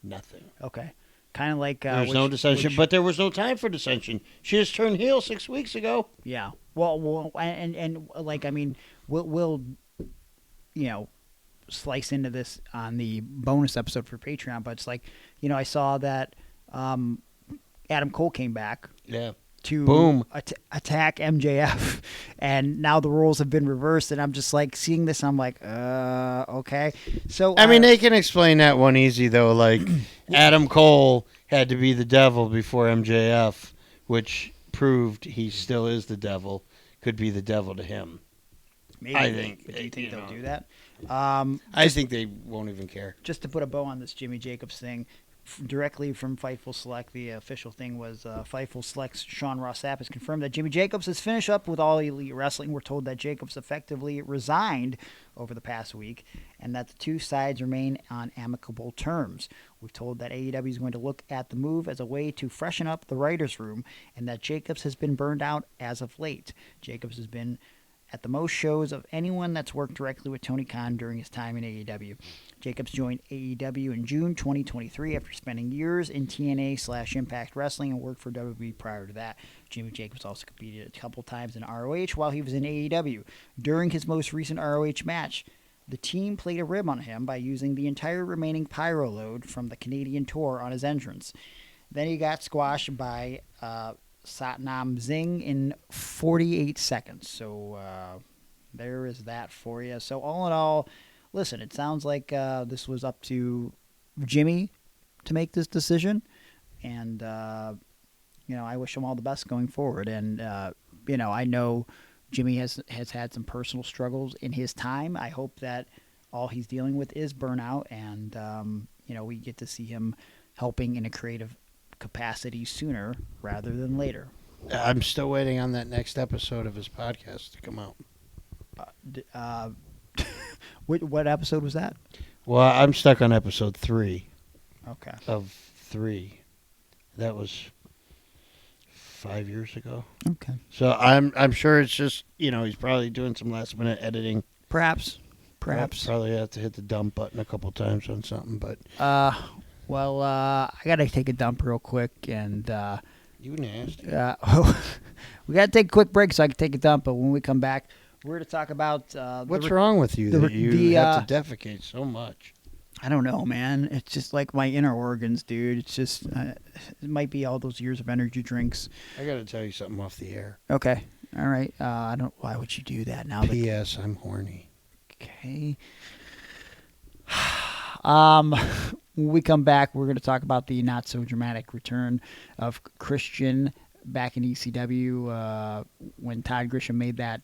Nothing. Okay. Kind of like... There's no dissension, but there was no time for dissension. She just turned heel 6 weeks ago. Yeah. Well, and like, I mean, we'll slice into this on the bonus episode for Patreon, but it's like, I saw that Adam Cole came back. Yeah. To Boom. Attack MJF, and now the roles have been reversed, and I'm just like seeing this, I'm like, okay. So I mean, they can explain that one easy though. Like Adam Cole had to be the devil before MJF, which proved he still is the devil. Could be the devil to him. maybe. I think. But do you think they'll do that? I think they won't even care. Just to put a bow on this Jimmy Jacobs thing, directly from Fightful Select, the official thing was Fightful Select's Sean Ross Sapp has confirmed that Jimmy Jacobs has finished up with All Elite Wrestling. We're told that Jacobs effectively resigned over the past week and that the two sides remain on amicable terms. We've told that AEW is going to look at the move as a way to freshen up the writers' room and that Jacobs has been burned out as of late. Jacobs has been at the most shows of anyone that's worked directly with Tony Khan during his time in AEW. Jacobs joined AEW in June 2023 after spending years in TNA/Impact Wrestling and worked for WWE prior to that. Jimmy Jacobs also competed a couple times in ROH while he was in AEW. During his most recent ROH match, the team played a rib on him by using the entire remaining pyro load from the Canadian tour on his entrance. Then he got squashed by Satnam Singh in 48 seconds. So there is that for you. So all in all, listen, it sounds like this was up to Jimmy to make this decision. And, I wish him all the best going forward. And, I know Jimmy has had some personal struggles in his time. I hope that all he's dealing with is burnout. And, we get to see him helping in a creative capacity sooner rather than later. I'm still waiting on that next episode of his podcast to come out. What episode was that? Well, I'm stuck on episode 3. Okay. Of 3. That was 5 years ago. Okay. So I'm sure it's just, he's probably doing some last minute editing. Perhaps. Probably have to hit the dump button a couple times on something, but Well, I gotta take a dump real quick, and you nasty. we gotta take a quick break so I can take a dump. But when we come back, we're gonna talk about what's wrong with you that you have to defecate so much. I don't know, man. It's just like my inner organs, dude. It's just it might be all those years of energy drinks. I gotta tell you something off the air. Okay, all right. I don't. Why would you do that now? P.S. I'm horny. Okay. When we come back, we're going to talk about the not-so-dramatic return of Christian back in ECW when Todd Grisham made that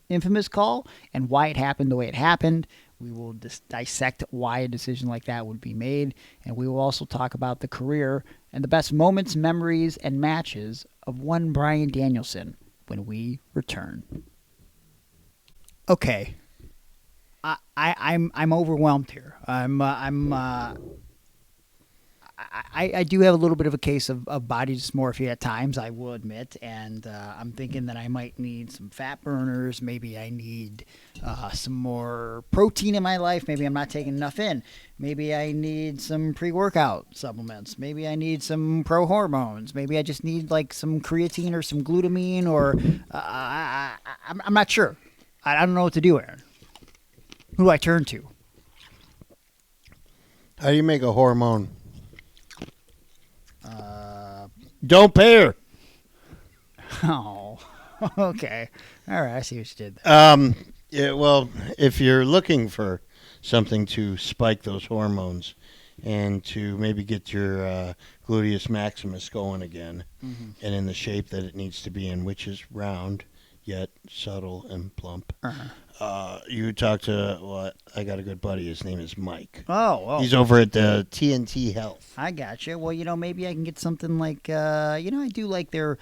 infamous call and why it happened the way it happened. We will dissect why a decision like that would be made, and we will also talk about the career and the best moments, memories, and matches of one Bryan Danielson when we return. Okay. I'm overwhelmed here. I do have a little bit of a case of body dysmorphia at times, I will admit, and I'm thinking that I might need some fat burners. Maybe I need some more protein in my life. Maybe I'm not taking enough in. Maybe I need some pre-workout supplements. Maybe I need some pro-hormones. Maybe I just need like some creatine or some glutamine, or I'm not sure. I don't know what to do, Aaron. Who do I turn to? How do you make a hormone? Don't pay her. Oh, okay. All right, I see what you did there. Yeah, well, if you're looking for something to spike those hormones and to maybe get your gluteus maximus going again and in the shape that it needs to be in, which is round, yet subtle and plump. you talk to, well, I got a good buddy. His name is Mike. Oh. He's over at the TNT Health. I gotcha. Well, maybe I can get something like, I do like their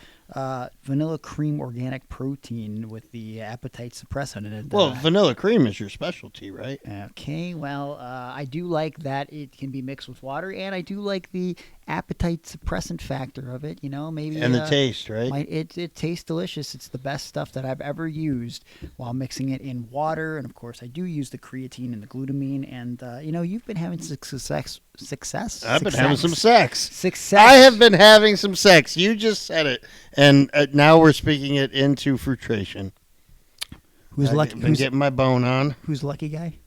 vanilla cream organic protein with the appetite suppressant in it. Well, vanilla cream is your specialty, right? Okay, well, I do like that it can be mixed with water, and I do like the appetite suppressant factor of it, maybe. And the taste, right? It tastes delicious. It's the best stuff that I've ever used while mixing it in water, and of course, I do use the creatine and the glutamine, and, you've been having success. I've been having some sex. Success. I have been having some sex. You just said it. And now we're speaking it into frustration. Who's lucky? I've been getting my bone on. Who's lucky guy?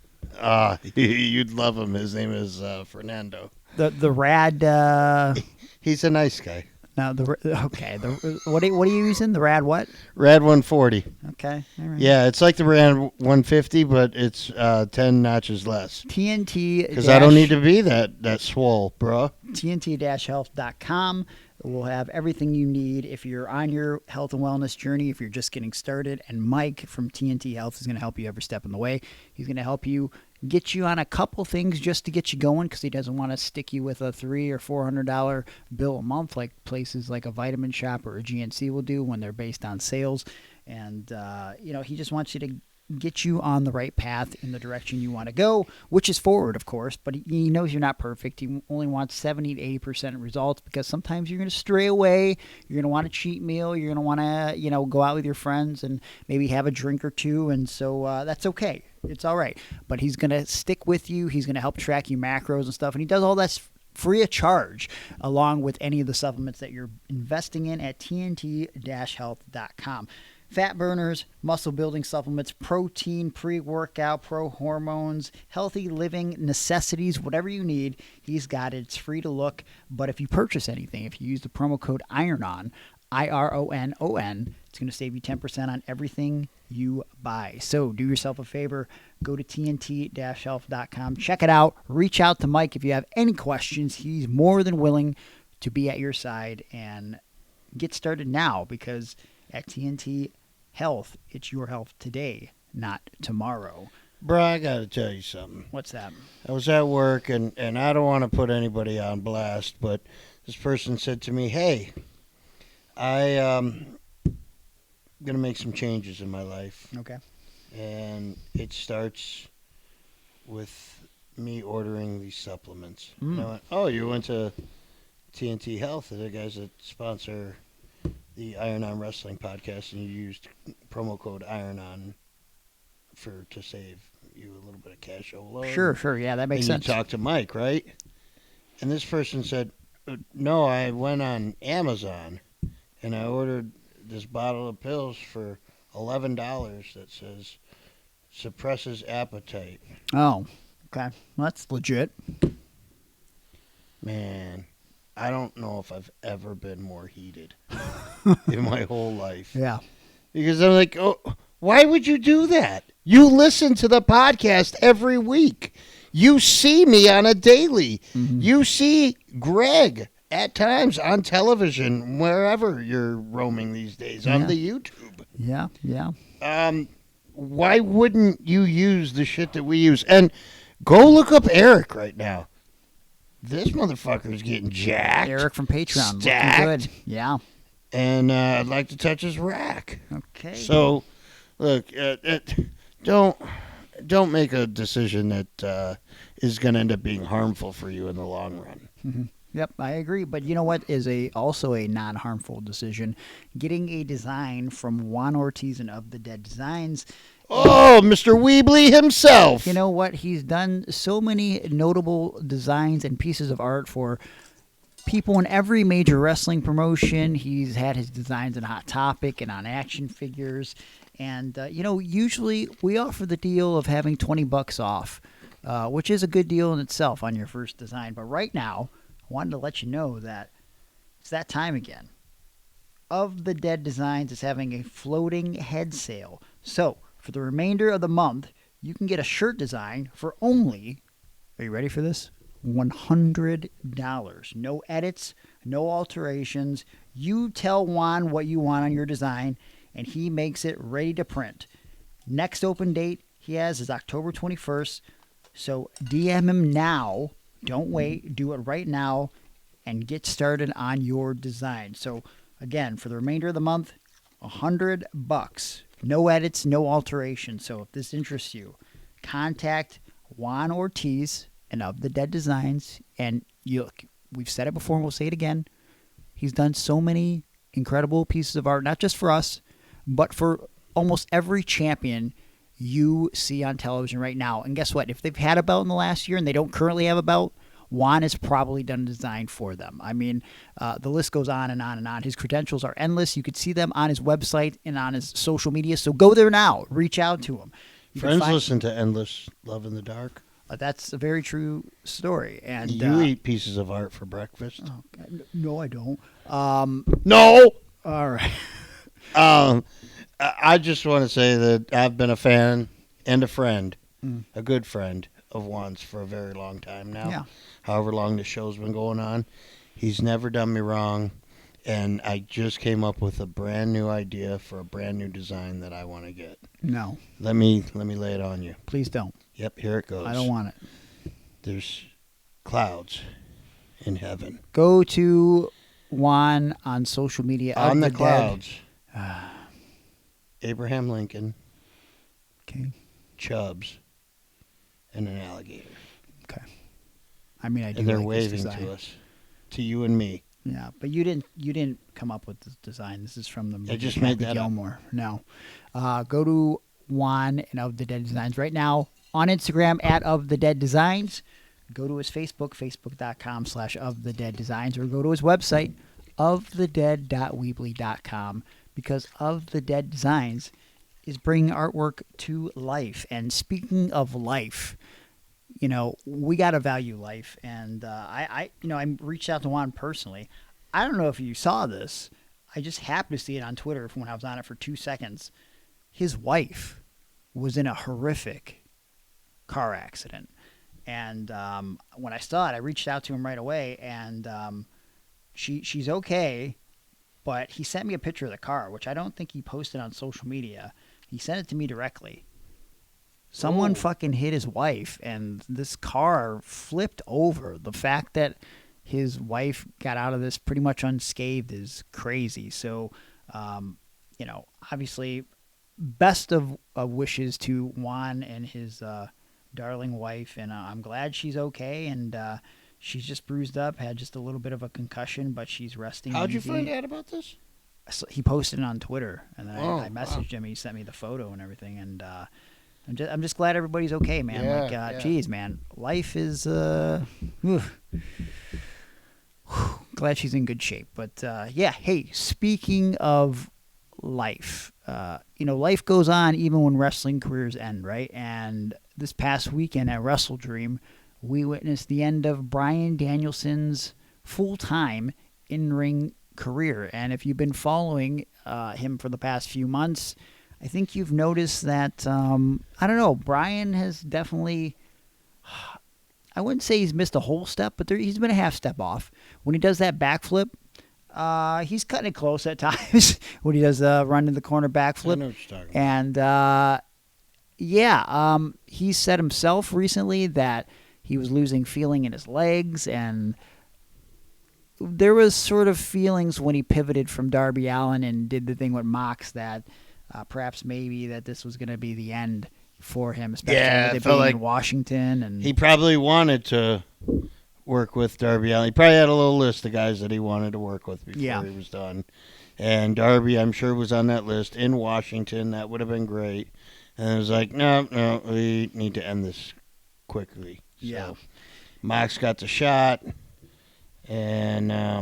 You'd love him. His name is Fernando. The rad. He's a nice guy. No, okay. What are you using? The rad what? Rad 140. Okay. All right. Yeah, it's like the Rad 150, but it's 10 notches less. TNT. Because I don't need to be that swole, bro. TNT-health.com will have everything you need if you're on your health and wellness journey, if you're just getting started. And Mike from TNT Health is going to help you every step of the way. He's going to help you get you on a couple things just to get you going, because he doesn't want to stick you with a $300 or $400 bill a month like places like a Vitamin Shop or a GNC will do when they're based on sales. And he just wants you to get you on the right path in the direction you want to go, which is forward, of course, but he knows you're not perfect. He only wants 70 to 80% results, because sometimes you're going to stray away. You're going to want a cheat meal. You're going to want to, go out with your friends and maybe have a drink or two. And so that's okay. It's all right. But he's going to stick with you. He's going to help track your macros and stuff. And he does all that free of charge, along with any of the supplements that you're investing in at TNT-health.com. Fat burners, muscle building supplements, protein, pre-workout, pro-hormones, healthy living necessities, whatever you need, he's got it. It's free to look. But if you purchase anything, if you use the promo code IRONON, IRONON, it's going to save you 10% on everything you buy. So do yourself a favor. Go to TNT-health.com. Check it out. Reach out to Mike if you have any questions. He's more than willing to be at your side, and get started now, because at TNT Health, it's your health today, not tomorrow. Bro, I got to tell you something. What's that? I was at work, and I don't want to put anybody on blast, but this person said to me, hey, I'm going to make some changes in my life. Okay. And it starts with me ordering these supplements. And I went, oh, you went to TNT Health, the guys that sponsor the Iron On Wrestling podcast, and you used promo code IRONON to save you a little bit of cash alone. Sure. Yeah, that makes sense. You talked to Mike, right? And this person said, no, I went on Amazon, and I ordered this bottle of pills for $11 that says suppresses appetite. Oh, okay. Well, that's legit. Man, I don't know if I've ever been more heated in my whole life. Yeah. Because I'm like, oh, why would you do that? You listen to the podcast every week. You see me on a daily. Mm-hmm. You see Greg at times on television, wherever you're roaming these days, on the YouTube. Yeah. Why wouldn't you use the shit that we use? And go look up Eric right now. This motherfucker's getting jacked. Eric from Patreon. Stacked. Looking good. Yeah. And I'd like to touch his rack. Okay. So, look, don't make a decision that is going to end up being harmful for you in the long run. Mm-hmm. Yep, I agree. But you know what is also a non-harmful decision? Getting a design from Juan Ortiz and Of the Dead Designs. Oh, Mr. Weebly himself. You know what? He's done so many notable designs and pieces of art for people in every major wrestling promotion. He's had his designs on Hot Topic and on action figures. And, usually we offer the deal of having $20 off, which is a good deal in itself on your first design. But right now, I wanted to let you know that it's that time again. Of the Dead Designs is having a floating head sale. So, for the remainder of the month, you can get a shirt design for only, are you ready for this? $100. No edits, no alterations. You tell Juan what you want on your design, and he makes it ready to print. Next open date he has is October 21st. So DM him now. Don't wait. Do it right now and get started on your design. So again, for the remainder of the month, $100. No edits, no alterations. So if this interests you, contact Juan Ortiz and Of the Dead Designs. And we've said it before and we'll say it again. He's done so many incredible pieces of art, not just for us, but for almost every champion you see on television right now. And guess what? If they've had a belt in the last year and they don't currently have a belt, Juan has probably done a design for them. I mean, the list goes on and on and on. His credentials are endless. You could see them on his website and on his social media. So go there now. Reach out to him. Friends listen to Endless Love in the Dark. That's a very true story. And you eat pieces of art for breakfast? Oh, God, no, I don't. No! All right. I just want to say that I've been a fan and a friend, a good friend of Juan's for a very long time now. Yeah. However long the show's been going on. He's never done me wrong, and I just came up with a brand new idea for a brand new design that I want to get. No. Let me lay it on you. Please don't. Yep, here it goes. I don't want it. There's clouds in heaven. Go to Juan on social media. On the Dead. clouds. Abraham Lincoln, Okay. Chubbs, and an alligator. Okay. I mean, I do. And they're like waving this design. to us, to you and me. Yeah, but you didn't come up with this design. This is from the movie. I just made that up. Gilmore. No. Go to Juan and Of the Dead Designs right now on Instagram at Of the Dead Designs. Go to his Facebook, facebook.com/ofthedeaddesigns, or go to his website, ofthedead.weebly.com, because Of the Dead Designs is bringing artwork to life. And speaking of life, we got to value life. And I reached out to Juan personally. I don't know if you saw this. I just happened to see it on Twitter when I was on it for 2 seconds. His wife was in a horrific car accident. And when I saw it, I reached out to him right away. And she's okay. But he sent me a picture of the car, which I don't think he posted on social media. He sent it to me directly. Someone fucking hit his wife, and this car flipped over. The fact that his wife got out of this pretty much unscathed is crazy. So, obviously, best of wishes to Juan and his darling wife. And I'm glad she's okay. And she's just bruised up, had just a little bit of a concussion, but she's resting. How'd you easy. find out about this? So he posted it on Twitter, and then I messaged him. He sent me the photo and everything, and I'm just glad everybody's okay, man. Yeah, geez, man, life is glad she's in good shape. But hey, speaking of life, life goes on even when wrestling careers end, right? And this past weekend at Wrestle Dream, we witnessed the end of Bryan Danielson's full-time in-ring career. And if you've been following him for the past few months, I think you've noticed that, Bryan has definitely, I wouldn't say he's missed a whole step, but he's been a half step off. When he does that backflip, he's cutting it close at times when he does run in the corner backflip. I know what you're talking about. And, he said himself recently that he was losing feeling in his legs, and there was sort of feelings when he pivoted from Darby Allin and did the thing with Mox that perhaps maybe that this was going to be the end for him, especially with it being in Washington. And he probably wanted to work with Darby Allin. He probably had a little list of guys that he wanted to work with before he was done. And Darby, I'm sure, was on that list in Washington. That would have been great. And it was like, no, we need to end this quickly. Yeah. So Mox got the shot. And I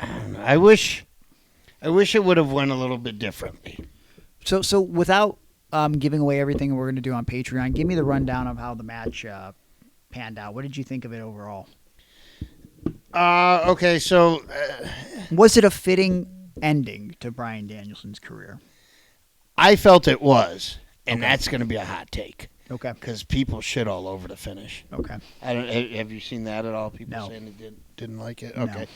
don't know. I wish it would have went a little bit differently. So without giving away everything we're going to do on Patreon, give me the rundown of how the match panned out. What did you think of it overall? Okay, so was it a fitting ending to Bryan Danielson's career? I felt it was, and that's going to be a hot take. Okay. Because people shit all over the finish. Okay. Have you seen that at all? People No. saying they didn't like it? No. Okay.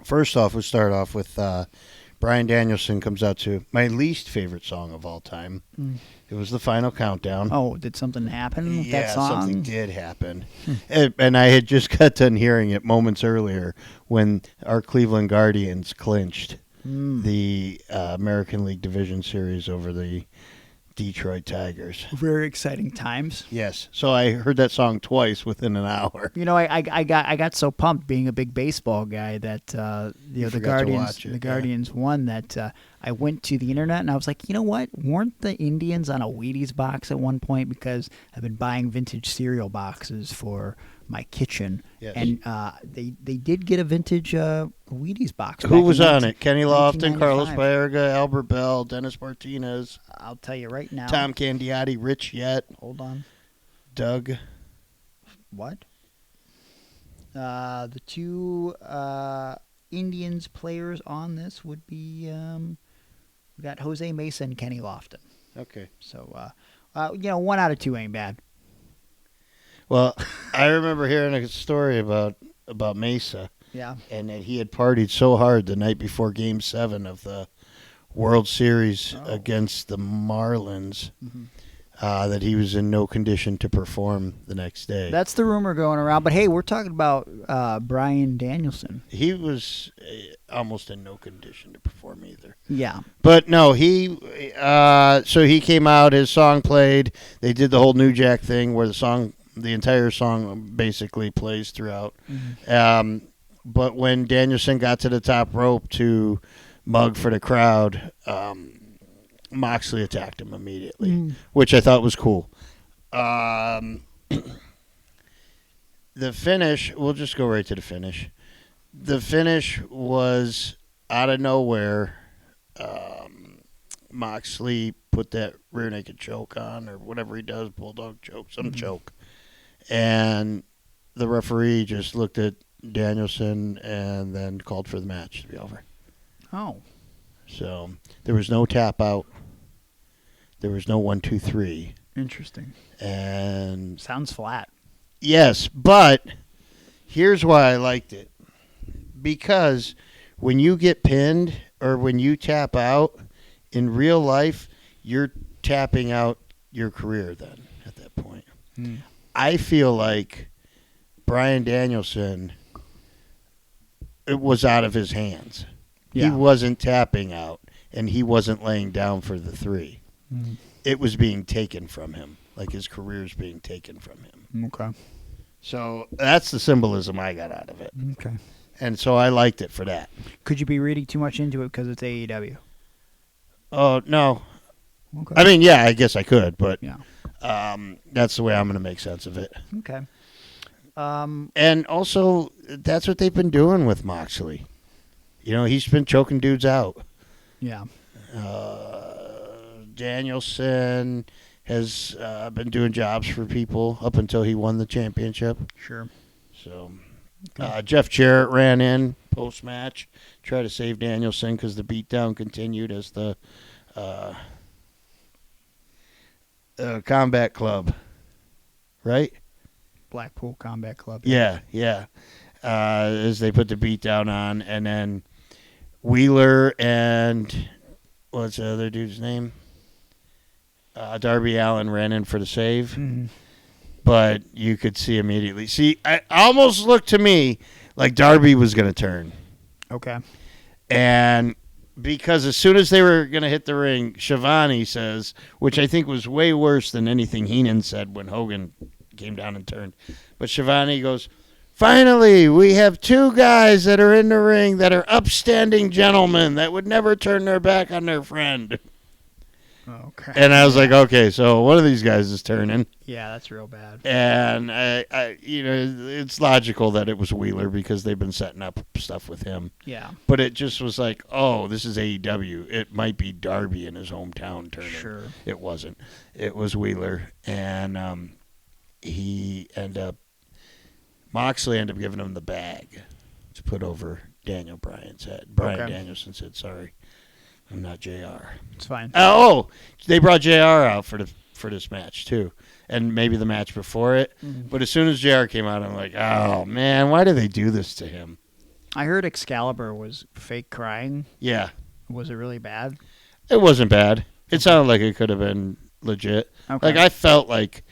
First off, we'll start off with Bryan Danielson comes out to my least favorite song of all time. It was the Final Countdown. Oh, did something happen with Yeah, that song? something did happen. And I had just got done hearing it moments earlier when our Cleveland Guardians clinched the American League Division Series over the Detroit Tigers. Very exciting times. Yes. So I heard that song twice within an hour. You know, I got so pumped being a big baseball guy that the forgot to watch it, the Guardians won that. I went to the internet and I was like, you know what? Weren't the Indians on a Wheaties box at one point? Because I've been buying vintage cereal boxes for my kitchen, Yes. and they did get a vintage Wheaties box. Who back was in on it? Kenny Lofton, Carlos 1995. Baerga, Albert Bell, Dennis Martinez, I'll tell you right now. Tom Candiotti, Rich Yett, Hold on. Doug. What? The two Indians players on this would be we got Jose Mesa and Kenny Lofton. Okay. So, 1 out of 2 ain't bad. Well, I remember hearing a story about Mesa, Yeah. and that he had partied so hard the night before Game 7 of the World Series against the Marlins that he was in no condition to perform the next day. That's the rumor going around. But hey, we're talking about Bryan Danielson. He was almost in no condition to perform either. Yeah. But no, so he came out, his song played. They did the whole New Jack thing where the entire song basically plays throughout. But when Danielson got to the top rope to mug for the crowd, Moxley attacked him immediately, which I thought was cool. The finish, we'll just go right to the finish. The finish was out of nowhere. Moxley put that rear naked choke on, or whatever he does, bulldog choke, some choke. And the referee just looked at Danielson and then called for the match to be over. Oh. So there was no tap out. There was no 1, 2, 3. Interesting. And Sounds flat. yes, but here's why I liked it. Because when you get pinned or when you tap out, in real life, you're tapping out your career then at that point. I feel like Bryan Danielson, it was out of his hands. Yeah. He wasn't tapping out, and he wasn't laying down for the 3. It was being taken from him, like his career's being taken from him. Okay. So that's the symbolism I got out of it. Okay. And so I liked it for that. Could you be reading too much into it because it's AEW? Oh, no. Okay. I mean, yeah, I guess I could, but Yeah. That's the way I'm going to make sense of it. Okay. And also, that's what they've been doing with Moxley. You know, he's been choking dudes out. Yeah. Danielson has been doing jobs for people up until he won the championship. Sure. So, Jeff Jarrett ran in post-match, tried to save Danielson because the beatdown continued as the Combat Club, right? Blackpool Combat Club. Yeah. As they put the beatdown on, and then Wheeler and what's the other dude's name? Darby Allin ran in for the save. But you could see immediately. See, I almost looked to me like Darby was going to turn. Okay. And because as soon as they were going to hit the ring, Shivani says, which I think was way worse than anything Heenan said when Hogan came down and turned. But Shivani goes, finally, we have 2 guys that are in the ring that are upstanding gentlemen that would never turn their back on their friend. Okay. And I was like, okay, so one of these guys is turning. Yeah, that's real bad. And, it's logical that it was Wheeler because they've been setting up stuff with him. Yeah. But it just was like, oh, this is AEW. It might be Darby in his hometown turning. Sure. It wasn't. It was Wheeler. And Moxley ended up giving him the bag to put over Daniel Bryan's head. Bryan Danielson said, sorry, I'm not JR. It's fine. Oh, they brought JR out for this match, too. And maybe the match before it. But as soon as JR came out, I'm like, oh, man, why do they do this to him? I heard Excalibur was fake crying. Yeah. Was it really bad? It wasn't bad. It sounded like it could have been legit. Okay. Like, I felt like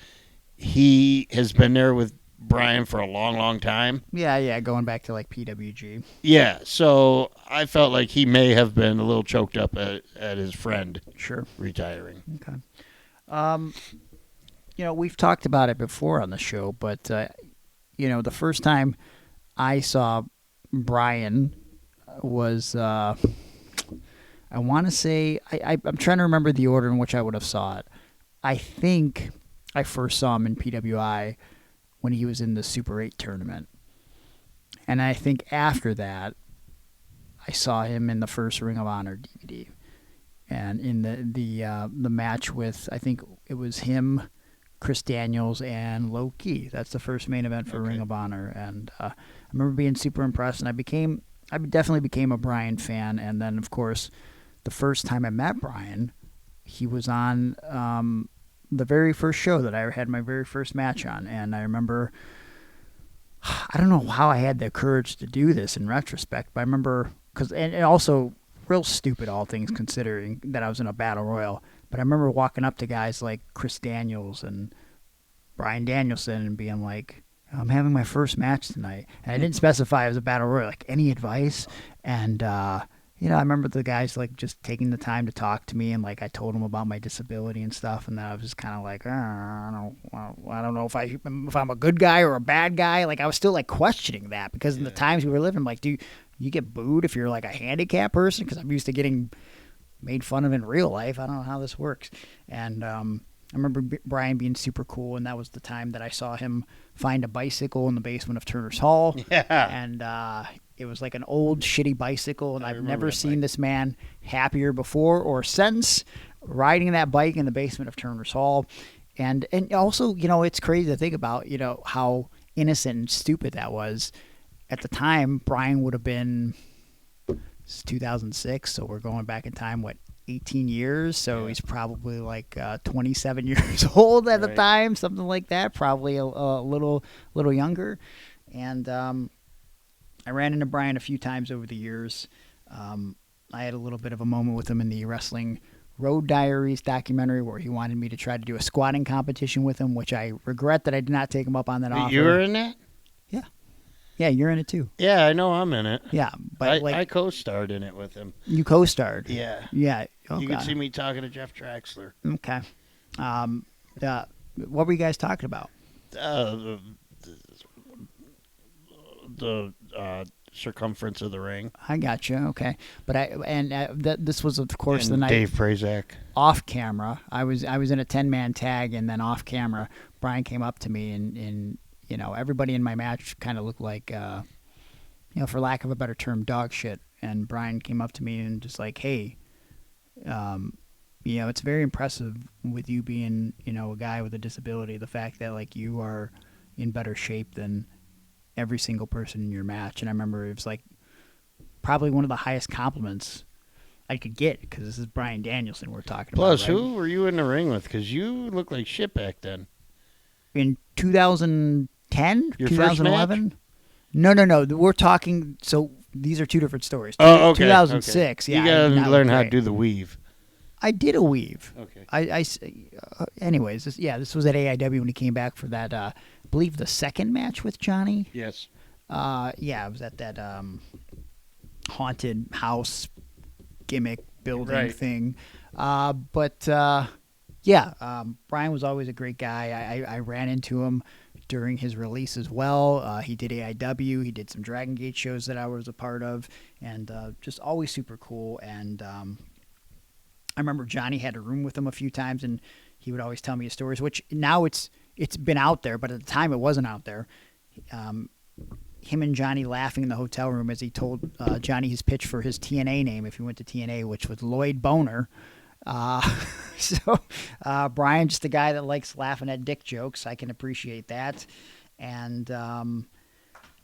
he has been there with Bryan for a long, long time. Yeah, going back to like PWG. Yeah, so I felt like he may have been a little choked up at his friend retiring. Okay. We've talked about it before on the show, but the first time I saw Bryan was I want to say I'm trying to remember the order in which I would have saw it. I think I first saw him in PWI when he was in the Super 8 tournament. And I think after that, I saw him in the first Ring of Honor DVD. And in the match with, I think it was him, Chris Daniels, and Low Ki. That's the first main event for Ring of Honor. And I remember being super impressed, and I definitely became a Bryan fan. And then, of course, the first time I met Bryan, he was on the very first show that I had my very first match on. And I remember, I don't know how I had the courage to do this in retrospect, but I remember, and also real stupid, all things considering, that I was in a battle royal. But I remember walking up to guys like Chris Daniels and Bryan Danielson and being like, I'm having my first match tonight. And I didn't specify it was a battle royal, like, any advice? And, I remember the guys, like, just taking the time to talk to me, and, like, I told them about my disability and stuff, and then I was just kind of like, I don't know if I'm a good guy or a bad guy. Like, I was still, like, questioning that, because in the times we were living, I'm like, do you get booed if you're, like, a handicapped person? Because I'm used to getting made fun of in real life. I don't know how this works. And I remember Bryan being super cool, and that was the time that I saw him find a bicycle in the basement of Turner's Hall. Yeah. And it was like an old shitty bicycle, and I've never seen this man happier before or since, riding that bike in the basement of Turner's Hall. And also, it's crazy to think about, how innocent and stupid that was. At the time, Bryan would have been, it's 2006, so we're going back in time, 18 years? So he's probably like 27 years old at the time, something like that, probably a little younger. And I ran into Bryan a few times over the years. I had a little bit of a moment with him in the Wrestling Road Diaries documentary where he wanted me to try to do a squatting competition with him, which I regret that I did not take him up on that offer. You were in that? Yeah. Yeah, you're in it too. Yeah, I know I'm in it. Yeah, but I co-starred in it with him. You co-starred? Yeah. Yeah. Oh, you can see me talking to Jeff Traxler. Okay. What were you guys talking about? The circumference of the ring. I got you. Okay, but this was, of course, the night Dave Prazak off camera. I was in a 10-man tag, and then off camera, Bryan came up to me, and everybody in my match kind of looked like, for lack of a better term, dog shit. And Bryan came up to me and just like, hey, it's very impressive with you being, a guy with a disability. The fact that like you are in better shape than every single person in your match. And I remember it was like probably one of the highest compliments I could get, because this is Bryan Danielson we're talking about. Plus, who were you in the ring with? Because you looked like shit back then. In 2010? Your 2011? First match? No. We're talking, so these are two different stories. Oh, okay. 2006, okay. yeah. You got to learn how to do the weave. I did a weave. Okay. Anyways, this was at AEW when he came back for that, I believe the second match with Johnny. Yes. It was at that haunted house gimmick building thing. Bryan was always a great guy. I ran into him during his release as well. He did AEW. He did some Dragon Gate shows that I was a part of, and just always super cool. And I remember Johnny had a room with him a few times, and he would always tell me his stories, which now it's been out there, but at the time it wasn't out there. Him and Johnny laughing in the hotel room as he told Johnny his pitch for his TNA name if he went to TNA, which was Lloyd Boner. Bryan, just a guy that likes laughing at dick jokes. I can appreciate that. And,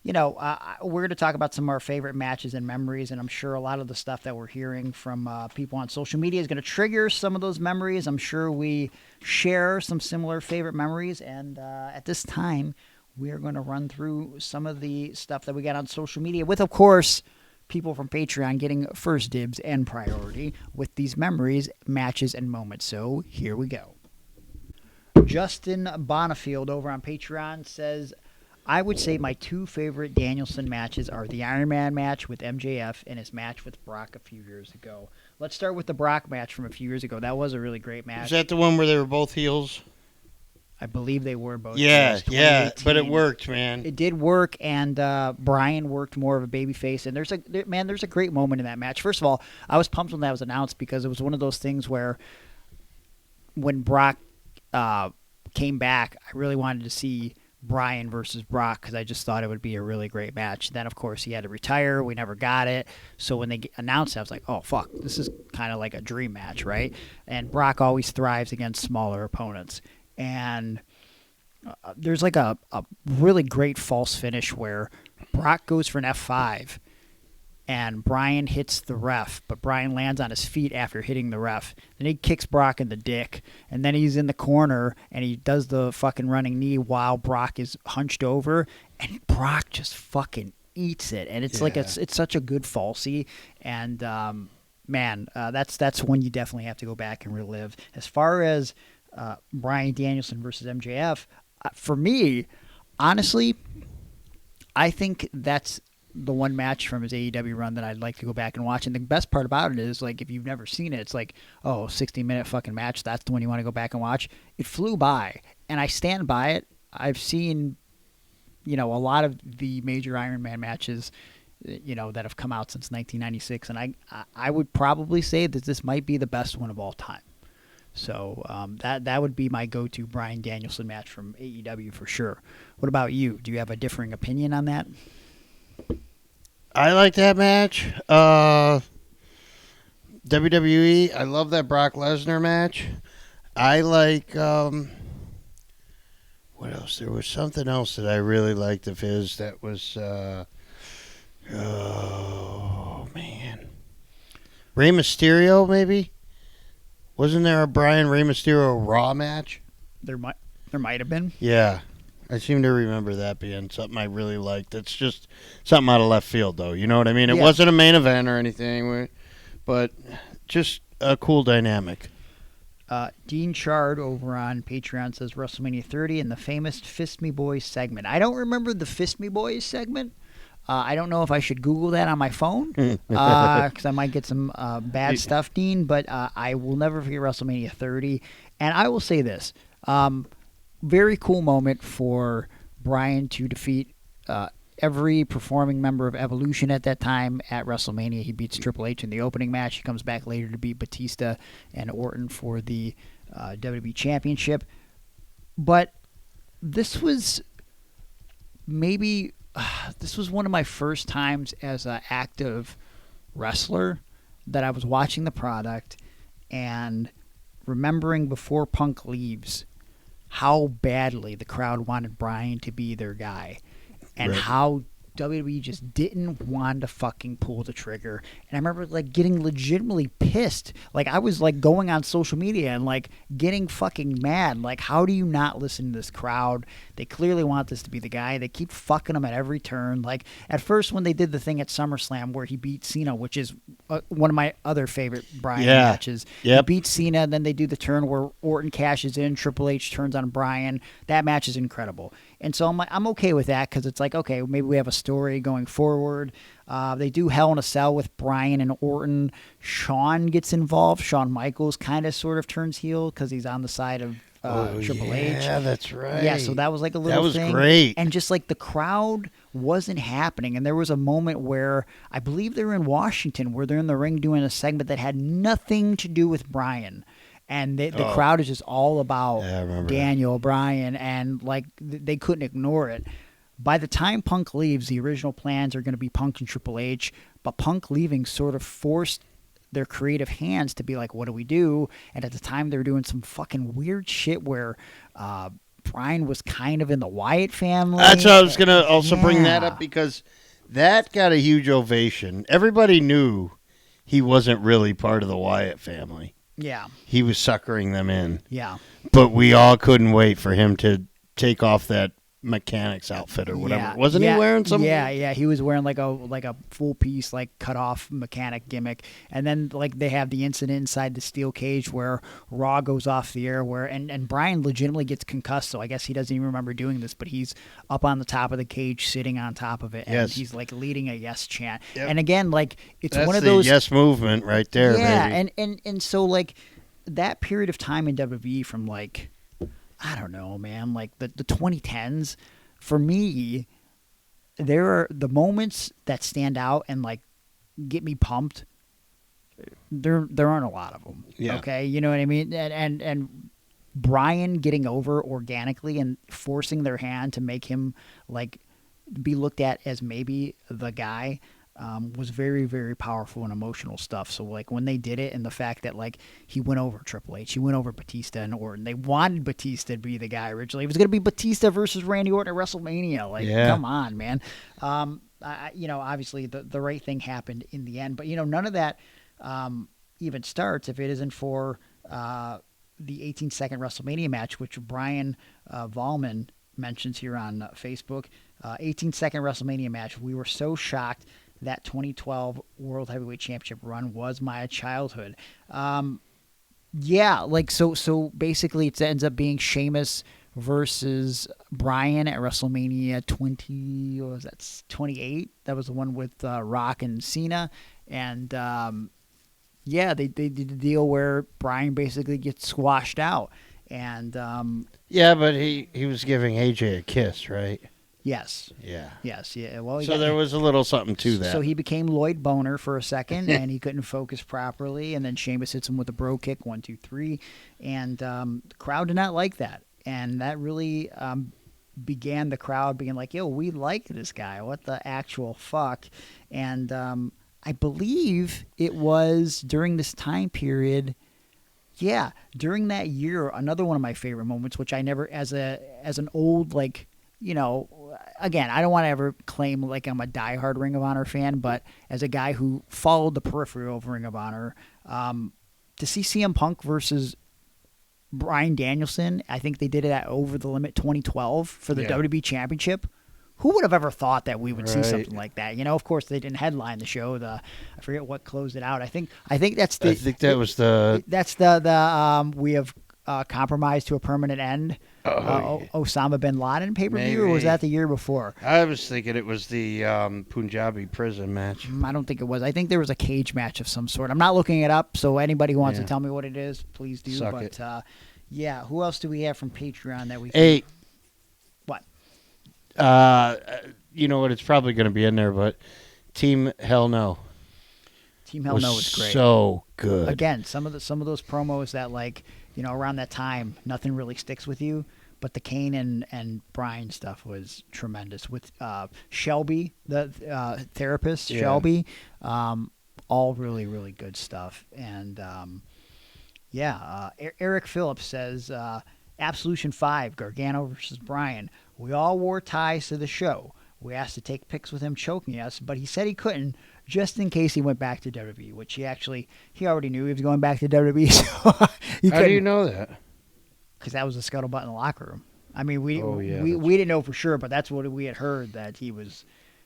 we're going to talk about some of our favorite matches and memories, and I'm sure a lot of the stuff that we're hearing from people on social media is going to trigger some of those memories. I'm sure we share some similar favorite memories, and at this time, we are going to run through some of the stuff that we got on social media with, of course, people from Patreon getting first dibs and priority with these memories, matches, and moments. So here we go. Justin Bonifield over on Patreon says, I would say my two favorite Danielson matches are the Iron Man match with MJF and his match with Brock a few years ago. Let's start with the Brock match from a few years ago. That was a really great match. Is that the one where they were both heels? I believe they were both. Yeah, heels, yeah, but it worked, man. It did work, and Bryan worked more of a babyface. And there's a great moment in that match. First of all, I was pumped when that was announced because it was one of those things where when Brock came back, I really wanted to see Bryan versus Brock because I just thought it would be a really great match. Then, of course, he had to retire. We never got it. So when they announced it, I was like, oh, fuck, this is kind of like a dream match, right? And Brock always thrives against smaller opponents. And there's like a really great false finish where Brock goes for an F5 and Bryan hits the ref, but Bryan lands on his feet after hitting the ref. Then he kicks Brock in the dick, and then he's in the corner and he does the fucking running knee while Brock is hunched over, and Brock just fucking eats it. And it's like it's such a good falsie, and that's one you definitely have to go back and relive. As far as Bryan Danielson versus MJF, for me, honestly, I think that's the one match from his AEW run that I'd like to go back and watch. And the best part about it is, like, if you've never seen it, it's like, oh, 60-minute fucking match. That's the one you want to go back and watch. It flew by, and I stand by it. I've seen, a lot of the major Iron Man matches, that have come out since 1996, and I would probably say that this might be the best one of all time. So that would be my go-to Bryan Danielson match from AEW for sure. What about you? Do you have a differing opinion on that? I like that match. WWE, I love that Brock Lesnar match. I like, what else? There was something else that I really liked of his that was, oh, man. Rey Mysterio, maybe? Wasn't there a Bryan Rey Mysterio Raw match? There might have been. Yeah. I seem to remember that being something I really liked. It's just something out of left field, though. You know what I mean? It wasn't a main event or anything, but just a cool dynamic. Dean Chard over on Patreon says WrestleMania 30 and the famous Fist Me Boys segment. I don't remember the Fist Me Boys segment. I don't know if I should Google that on my phone because I might get some bad stuff, Dean, but I will never forget WrestleMania 30. And I will say this. Very cool moment for Bryan to defeat every performing member of Evolution at that time at WrestleMania. He beats Triple H in the opening match. He comes back later to beat Batista and Orton for the WWE Championship. But this was one of my first times as an active wrestler that I was watching the product and remembering before Punk leaves how badly the crowd wanted Bryan to be their guy and how WWE just didn't want to fucking pull the trigger. And I remember like getting legitimately pissed. Like I was like going on social media and like getting fucking mad. Like, how do you not listen to this crowd? They clearly want this to be the guy. They keep fucking him at every turn. Like at first when they did the thing at SummerSlam where he beat Cena, which is one of my other favorite Bryan matches. He beats Cena, then they do the turn where Orton cashes in, Triple H turns on Bryan. That match is incredible. And so I'm like, I'm okay with that because it's like, okay, maybe we have a story going forward. They do Hell in a Cell with Bryan and Orton. Shawn gets involved. Shawn Michaels kind of sort of turns heel because he's on the side of Triple H. Yeah, that's right. Yeah, so that was like a little thing. That was great. And just like the crowd wasn't happening. And there was a moment where I believe they were in Washington where they're in the ring doing a segment that had nothing to do with Bryan. And the crowd is just all about Daniel, Bryan, and like they couldn't ignore it. By the time Punk leaves, the original plans are going to be Punk and Triple H, but Punk leaving sort of forced their creative hands to be like, what do we do? And at the time, they were doing some fucking weird shit where Bryan was kind of in the Wyatt family. That's what I was going to also bring that up because that got a huge ovation. Everybody knew he wasn't really part of the Wyatt family. Yeah. He was suckering them in. Yeah. But we all couldn't wait for him to take off that mechanic's outfit or whatever. Wasn't he wearing some? Yeah. He was wearing like a full piece, like cut off mechanic gimmick. And then like they have the incident inside the steel cage where Raw goes off the air, and Bryan legitimately gets concussed. So I guess he doesn't even remember doing this, but he's up on the top of the cage, sitting on top of it, and he's like leading a yes chant. Yep. And again, like That's one of those yes movement right there. Yeah, baby. And so like that period of time in WWE from like, I don't know, man, like the 2010s, for me, there are the moments that stand out and like get me pumped. There aren't a lot of them. Yeah. Okay, you know what I mean? And Bryan getting over organically and forcing their hand to make him like be looked at as maybe the guy. Was very, very powerful and emotional stuff. So, like, when they did it and the fact that, like, he went over Triple H, he went over Batista and Orton. They wanted Batista to be the guy originally. It was going to be Batista versus Randy Orton at WrestleMania. Like, come on, man. Obviously the right thing happened in the end. But, none of that even starts if it isn't for the 18-second WrestleMania match, which Brian Vollman mentions here on Facebook. 18-second WrestleMania match. We were so shocked. That 2012 World Heavyweight Championship run was my childhood. So basically it ends up being Sheamus versus Bryan at WrestleMania 28? That was the one with Rock and Cena. And they did the deal where Bryan basically gets squashed out. And but he was giving AJ a kiss, right? Yes. Yeah. Yes. Yeah. Well, there was a little something to that. So he became Lloyd Boner for a second, and he couldn't focus properly. And then Sheamus hits him with a bro kick, 1, 2, 3, and the crowd did not like that. And that really began the crowd being like, "Yo, we like this guy. What the actual fuck?" And I believe it was during this time period. Yeah, during that year, another one of my favorite moments, which I never, as an old again, I don't want to ever claim like I'm a diehard Ring of Honor fan, but as a guy who followed the periphery of Ring of Honor, to see CM Punk versus Bryan Danielson, I think they did it at Over the Limit 2012 for the WWE Championship. Who would have ever thought that we would see something like that? Of course they didn't headline the show. I forget what closed it out. I think that's the. I think that was the. That's the we have compromised to a permanent end. Osama bin Laden pay-per-view, or was that the year before? I was thinking it was the Punjabi prison match. I don't think it was. I think there was a cage match of some sort. I'm not looking it up, so anybody who wants to tell me what it is, please do. Suck it. Who else do we have from Patreon that we? Hey, what? You know what? It's probably going to be in there, but Team Hell No. Team Hell No is great. So good. Again, some of those promos that around that time, nothing really sticks with you. But the Kane and Bryan stuff was tremendous with Shelby, the therapist, Shelby. All really, really good stuff. And, Eric Phillips says, Absolution 5, Gargano versus Bryan. We all wore ties to the show. We asked to take pics with him choking us, but he said he couldn't just in case he went back to WWE, which he already knew he was going back to WWE. So How do you know that? Because that was the scuttlebutt in the locker room. I mean, we didn't know for sure, but that's what we had heard, that he was.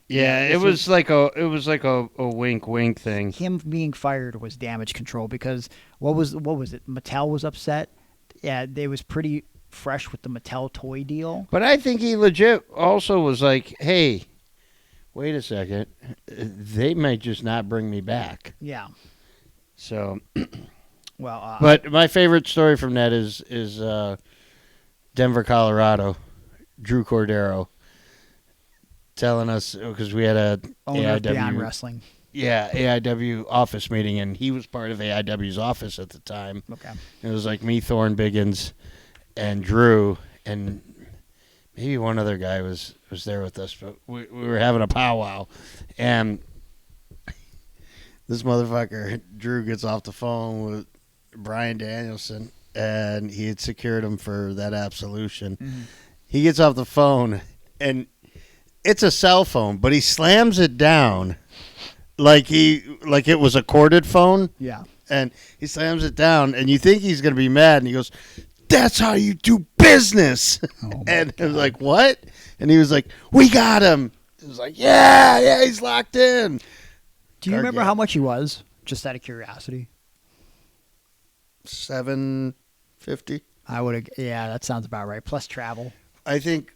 Yeah, it was like a wink thing. Him being fired was damage control because what was it? Mattel was upset. Yeah, they was pretty fresh with the Mattel toy deal. But I think he legit also was like, "Hey, wait a second, they might just not bring me back." Yeah. So. Well, but my favorite story from that is Denver, Colorado. Drew Cordero telling us, because we had a owner of Beyond Wrestling. Yeah, AIW office meeting, and he was part of AIW's office at the time. Okay. It was like me, Thorne Biggins, and Drew, and maybe one other guy was there with us, but we were having a powwow, and this motherfucker, Drew, gets off the phone with Bryan Danielson, and he had secured him for that absolution. Mm-hmm. He gets off the phone, and it's a cell phone, but he slams it down like it was a corded phone. Yeah. And he slams it down, and you think he's going to be mad, and he goes, "That's how you do business. And I was like, what? And he was like, we got him. It was like, yeah, he's locked in. Do you remember how much he was? Just out of curiosity. $750. I would have. Yeah, that sounds about right. Plus travel. I think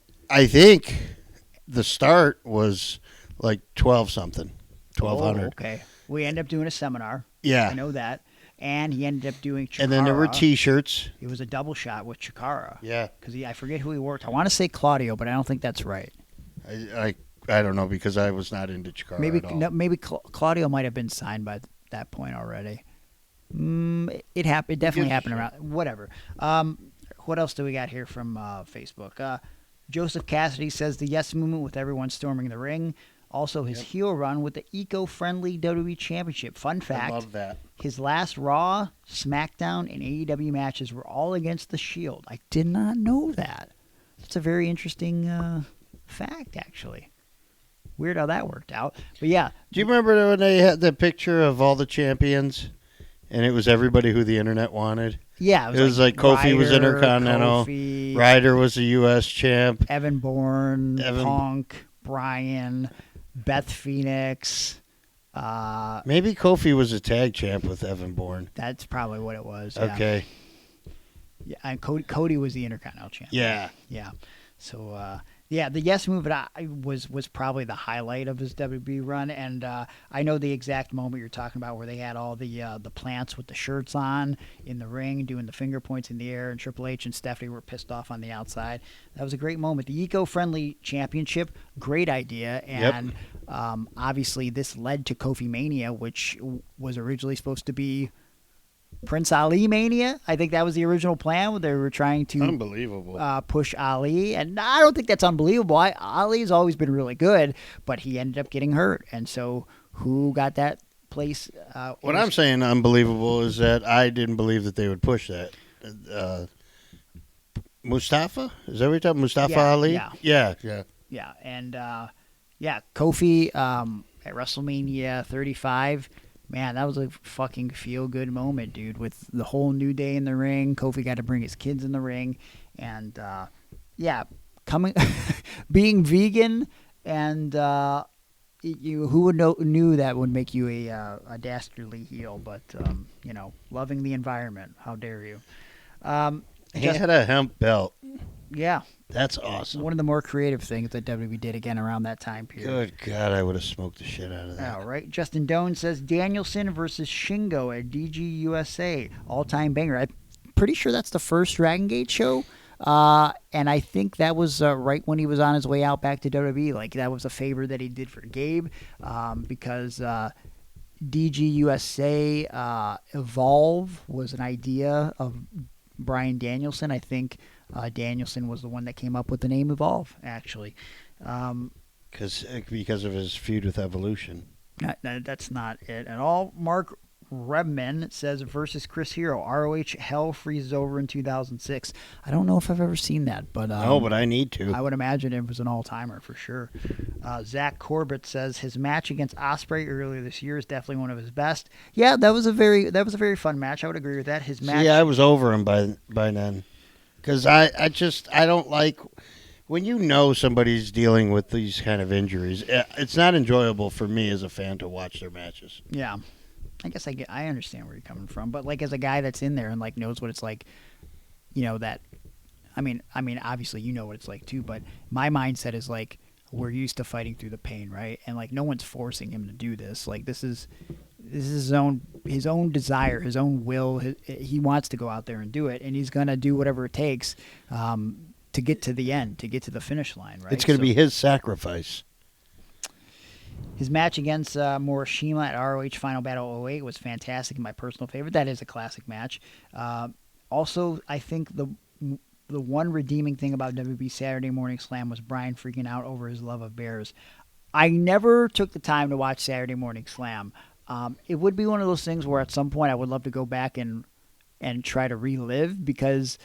the start was like 12 something, 1,200. Oh, okay. We ended up doing a seminar. Yeah, I know that. And he ended up doing Chikara. And then there were T-shirts. It was a double shot with Chikara. Yeah, because I forget who he worked. I want to say Claudio, but I don't think that's right. I don't know because I was not into Chikara at all. No, maybe Claudio might have been signed by that point already. It happened. It definitely happened around. Whatever. What else do we got here from Facebook? Joseph Cassidy says the yes movement with everyone storming the ring. Also, his heel run with the eco-friendly WWE Championship. Fun fact: I love that. His last Raw, SmackDown, and AEW matches were all against the Shield. I did not know that. That's a very interesting fact, actually. Weird how that worked out. But yeah. Do you remember when they had the picture of all the champions, and it was everybody who the internet wanted? Yeah, it was like Kofi Ryder, was Intercontinental, Ryder was the U.S. champ, Evan Bourne, Punk, Bryan, Beth Phoenix. Maybe Kofi was a tag champ with Evan Bourne. That's probably what it was. Yeah. Okay. Yeah, and Cody was the Intercontinental champ. Yeah. Yeah. So, yeah, the yes move was probably the highlight of his WWE run, and I know the exact moment you're talking about where they had all the plants with the shirts on in the ring, doing the finger points in the air, and Triple H and Stephanie were pissed off on the outside. That was a great moment. The eco-friendly championship, great idea, and obviously this led to Kofi Mania, which was originally supposed to be Prince Ali Mania. I think that was the original plan. They were trying to unbelievable push Ali, and I don't think that's unbelievable. Ali's always been really good, but he ended up getting hurt, and so who got that place? What I'm saying unbelievable is that I didn't believe that they would push that. Mustafa? Is that what you're talking? Mustafa Ali? Yeah, and Kofi at WrestleMania 35. Man, that was a fucking feel-good moment, dude, with the whole New Day in the ring. Kofi got to bring his kids in the ring. And, being vegan and who would knew that would make you a dastardly heel, but, loving the environment. How dare you? He had a hemp belt. Yeah. That's awesome. One of the more creative things that WWE did again around that time period. Good God, I would have smoked the shit out of that. All right. Justin Doan says Danielson versus Shingo at DG USA. All-time banger. I'm pretty sure that's the first Dragon Gate show. And I think that was right when he was on his way out back to WWE. Like, that was a favor that he did for Gabe because DG USA Evolve was an idea of Bryan Danielson. I think Danielson was the one that came up with the name Evolve, actually. Because of his feud with Evolution. That's not it at all. Mark Rebman says versus Chris Hero. ROH Hell freezes over in 2006. I don't know if I've ever seen that, but no, but I need to. I would imagine it was an all-timer for sure. Zach Corbett says his match against Ospreay earlier this year is definitely one of his best. Yeah, that was a very fun match. I would agree with that. His match. Yeah, I was over him by then, because I don't like when somebody's dealing with these kind of injuries. It's not enjoyable for me as a fan to watch their matches. Yeah. I guess I understand where you're coming from, but like as a guy that's in there and like knows what it's like, that. I mean, obviously you know what it's like too, but my mindset is like we're used to fighting through the pain, right? And like no one's forcing him to do this. Like this is his own desire, his own will. He wants to go out there and do it, and he's gonna do whatever it takes to get to the end, to get to the finish line, right? It's gonna be his sacrifice. His match against Morishima at ROH Final Battle 08 was fantastic and my personal favorite. That is a classic match. Also, I think the one redeeming thing about WB Saturday Morning Slam was Bryan freaking out over his love of bears. I never took the time to watch Saturday Morning Slam. It would be one of those things where at some point I would love to go back and try to relive, because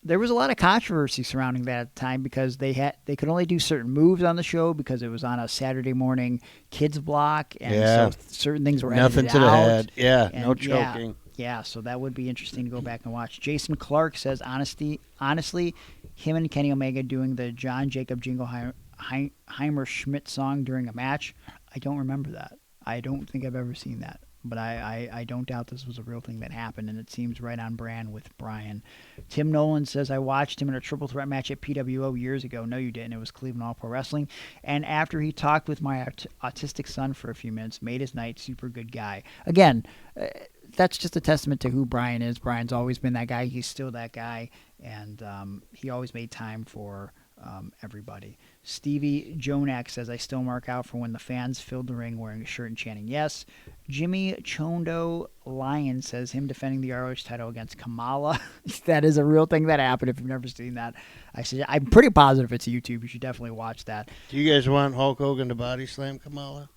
there was a lot of controversy surrounding that at the time because they could only do certain moves on the show because it was on a Saturday morning kids block, and so certain things were nothing edited to the out. head. Yeah, and, no choking. Yeah, so that would be interesting to go back and watch. Jason Clark says, honestly, him and Kenny Omega doing the John Jacob Jingleheimer Schmidt song during a match, I don't remember that. I don't think I've ever seen that. But I don't doubt this was a real thing that happened, and it seems right on brand with Bryan. Tim Nolan says, I watched him in a triple threat match at PWO years ago. No, you didn't. It was Cleveland All Pro Wrestling. And after he talked with my autistic son for a few minutes, made his night, super good guy. Again, that's just a testament to who Bryan is. Bryan's always been that guy. He's still that guy, and he always made time for everybody. Stevie Jonak says, I still mark out for when the fans filled the ring wearing a shirt and chanting yes. Jimmy Chondo Lion says him defending the ROH title against Kamala. That is a real thing that happened if you've never seen that. I'm pretty positive it's YouTube. You should definitely watch that. Do you guys want Hulk Hogan to body slam Kamala?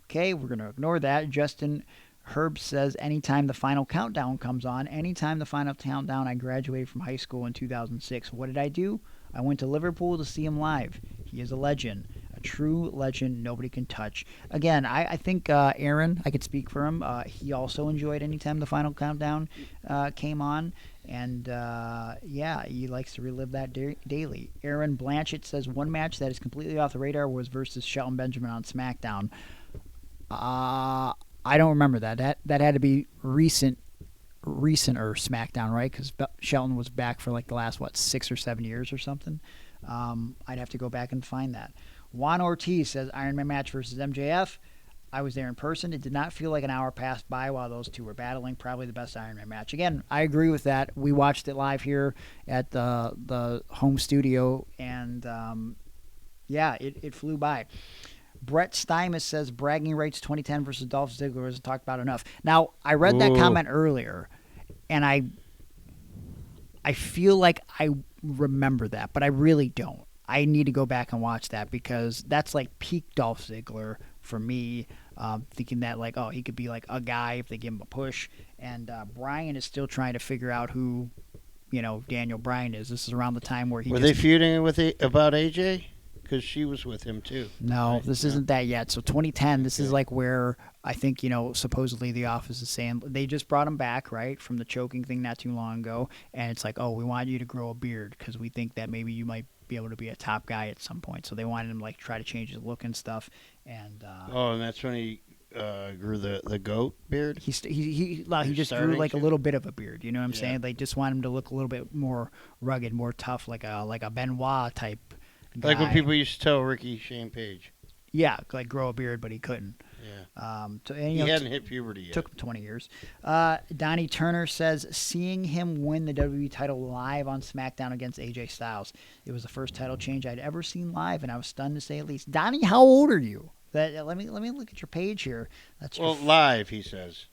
Okay, we're going to ignore that. Justin Herb says, anytime the final countdown comes on, anytime the final countdown, I graduated from high school in 2006. What did I do? I went to Liverpool to see him live. He is a legend, a true legend nobody can touch. Again, I think Aaron, I could speak for him, he also enjoyed anytime the final countdown came on. And, yeah, he likes to relive that daily. Aaron Blanchett says, one match that is completely off the radar was versus Shelton Benjamin on SmackDown. I don't remember that. That had to be recenter SmackDown, right? Because Shelton was back for like the last 6 or 7 years or something. I'd have to go back and find that. Juan Ortiz says Iron Man match versus MJF. I was there in person. It did not feel like an hour passed by while those two were battling. Probably the best Iron Man match. Again, I agree with that. We watched it live here at the home studio, and yeah, it flew by. Brett Steimus says bragging rights 2010 versus Dolph Ziggler isn't talked about enough. Now, I read that comment earlier, and I feel like I remember that, but I really don't. I need to go back and watch that because that's like peak Dolph Ziggler for me, thinking that like, oh, he could be like a guy if they give him a push. And Bryan is still trying to figure out who, Daniel Bryan is. This is around the time where he were they feuding about AJ? Because she was with him too. No, right? This isn't that yet. So 2010, this is like where I think, supposedly the office is saying they just brought him back, right, from the choking thing not too long ago. And it's like, oh, we want you to grow a beard because we think that maybe you might be able to be a top guy at some point. So they wanted him like try to change his look and stuff. And and that's when he grew the goat beard. He just grew like a little bit of a beard. You know what I'm saying? They just want him to look a little bit more rugged, more tough, like a Benoit type guy. Like when people used to tell Ricky Shane Page. Yeah, like grow a beard, but he couldn't. Yeah. He hadn't hit puberty yet. Took him 20 years. Donnie Turner says, seeing him win the WWE title live on SmackDown against AJ Styles. It was the first title change I'd ever seen live, and I was stunned to say at least. Donnie, how old are you? Let me look at your page here. Live, he says.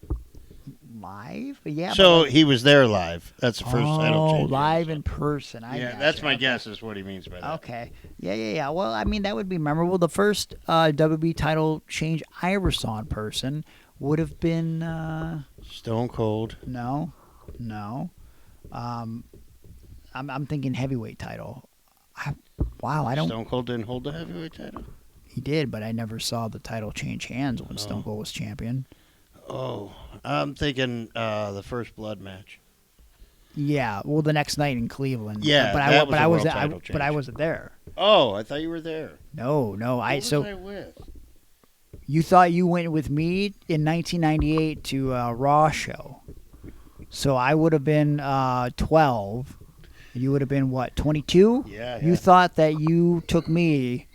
Live? Yeah. So he was there live. That's the first title change. Oh, live in person. That's my guess is what he means by that. Okay. Yeah. Well, I mean, that would be memorable. The first WWE title change I ever saw in person would have been... Stone Cold. No. I'm thinking heavyweight title. I don't... Stone Cold didn't hold the heavyweight title? He did, but I never saw the title change hands when Stone Cold was champion. Oh, I'm thinking the First Blood match. Yeah, well, the next night in Cleveland. Yeah, but I wasn't there. Oh, I thought you were there. No, Who was I with? You thought you went with me in 1998 to a Raw show, so I would have been 12. You would have been what, 22? Yeah. You thought that you took me,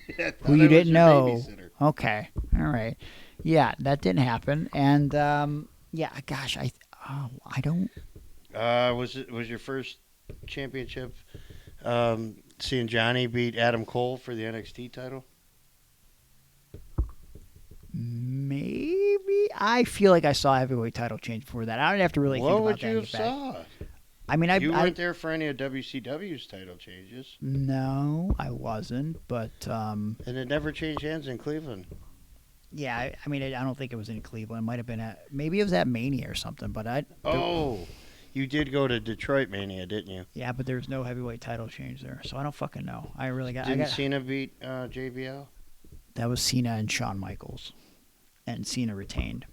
who you didn't know. Okay, all right. Yeah, that didn't happen, and gosh, I don't. Was your first championship seeing Johnny beat Adam Cole for the NXT title? Maybe. I feel like I saw a heavyweight title change before that. I don't have to really think about that. What would you have saw? I mean, you weren't there for any of WCW's title changes. No, I wasn't, but and it never changed hands in Cleveland. Yeah, I mean, I don't think it was in Cleveland. It might have been maybe it was at Mania or something. But you did go to Detroit Mania, didn't you? Yeah, but there was no heavyweight title change there, so I don't fucking know. Didn't Cena beat JBL? That was Cena and Shawn Michaels, and Cena retained.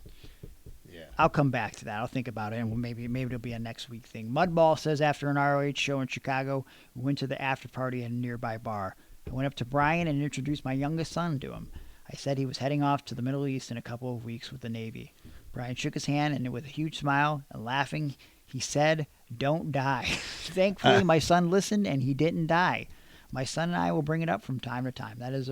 Yeah. I'll come back to that. I'll think about it, and maybe it'll be a next week thing. Mudball says, after an ROH show in Chicago, we went to the after party at a nearby bar. I went up to Bryan and introduced my youngest son to him. I said he was heading off to the Middle East in a couple of weeks with the Navy. Bryan shook his hand, and with a huge smile and laughing, he said, "Don't die." Thankfully, my son listened, and he didn't die. My son and I will bring it up from time to time. That is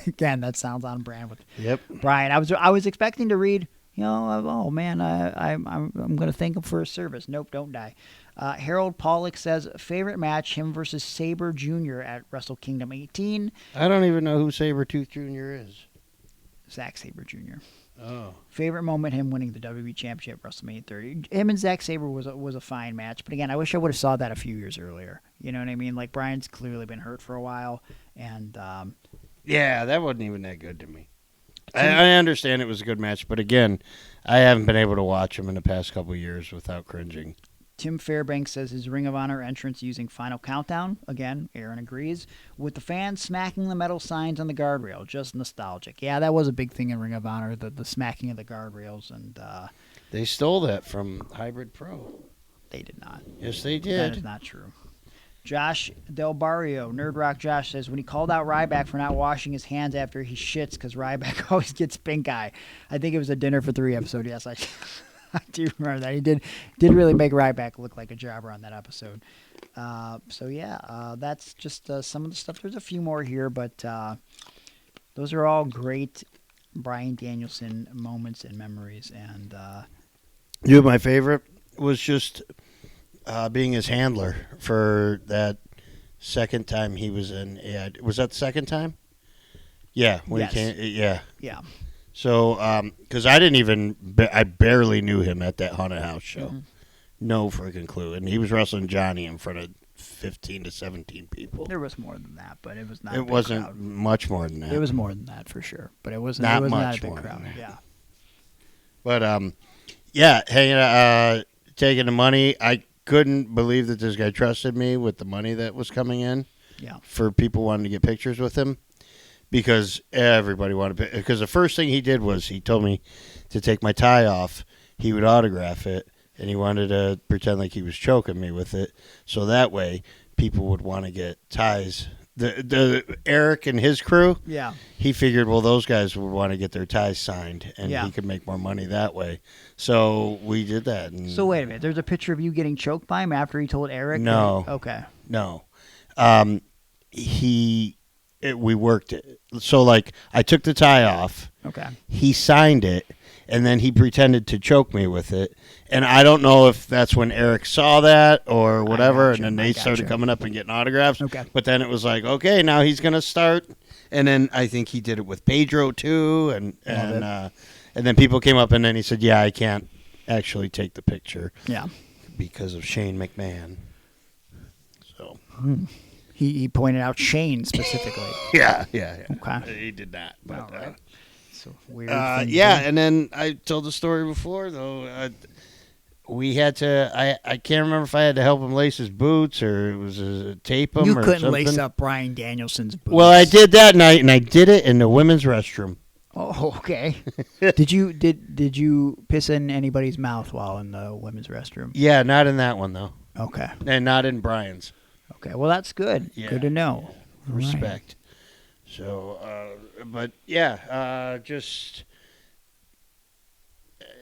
again, that sounds on brand with Bryan. I was expecting to read, oh man, I'm going to thank him for his service. Nope, don't die. Harold Pollock says, favorite match, him versus Sabre Jr. at Wrestle Kingdom 18. I don't even know who Sabretooth Jr. is. Zack Sabre Jr. Oh. Favorite moment, him winning the WWE Championship at WrestleMania 30. Him and Zack Sabre was a fine match, but again, I wish I would have saw that a few years earlier. You know what I mean? Like, Bryan's clearly been hurt for a while, and yeah, that wasn't even that good to me. I understand it was a good match, but again, I haven't been able to watch him in the past couple of years without cringing. Tim Fairbanks says his Ring of Honor entrance using Final Countdown. Again, Aaron agrees. With the fans smacking the metal signs on the guardrail. Just nostalgic. Yeah, that was a big thing in Ring of Honor, the smacking of the guardrails. And they stole that from Hybrid Pro. They did not. Yes, they did. That is not true. Josh Del Barrio, Nerd Rock Josh, says when he called out Ryback for not washing his hands after he shits because Ryback always gets pink eye. I think it was a Dinner for Three episode. Yes, I do remember that. He did really make Ryback look like a jobber on that episode. So yeah, that's just some of the stuff. There's a few more here, but those are all great Bryan Danielson moments and memories. And my favorite was just being his handler for that second time he was in. Yeah, was that the second time? Yeah, when yes. he came. Yeah. Yeah. So, because I barely knew him at that haunted house show. Mm-hmm. No freaking clue. And he was wrestling Johnny in front of 15 to 17 people. There was more than that, but it was not. It wasn't crowd. Much more than that. It was more than that for sure, but it wasn't. Not a big crowd. Yeah. But yeah, hanging taking the money. I couldn't believe that this guy trusted me with the money that was coming in. Yeah. For people wanting to get pictures with him. Because everybody wanted to. Because the first thing he did was he told me to take my tie off. He would autograph it, and he wanted to pretend like he was choking me with it. So that way, people would want to get ties. The Eric and his crew. Yeah. He figured, well, those guys would want to get their ties signed, and he could make more money that way. So we did that. And so wait a minute. There's a picture of you getting choked by him after he told Eric. No. Okay. No. We worked it. So, like, I took the tie off. Okay. He signed it, and then he pretended to choke me with it. And I don't know if that's when Eric saw that or whatever, and then they started coming up and getting autographs. Okay. But then it was like, okay, now he's going to start. And then I think he did it with Pedro, too. And then people came up, and then he said, yeah, I can't actually take the picture. Yeah. Because of Shane McMahon. So... He pointed out Shane specifically. Yeah. Okay. He did that. But, right. So weird. Yeah, and then I told the story before, though. We had to, I can't remember if I had to help him lace his boots or it was tape him you or couldn't something. lace up Bryan Danielson's boots. Well, I did that night, and I did it in the women's restroom. Oh, okay. Did you piss in anybody's mouth while in the women's restroom? Yeah, not in that one, though. Okay. And not in Bryan's. Okay, well, that's good. Yeah. Good to know. Respect. Right. So, but yeah, just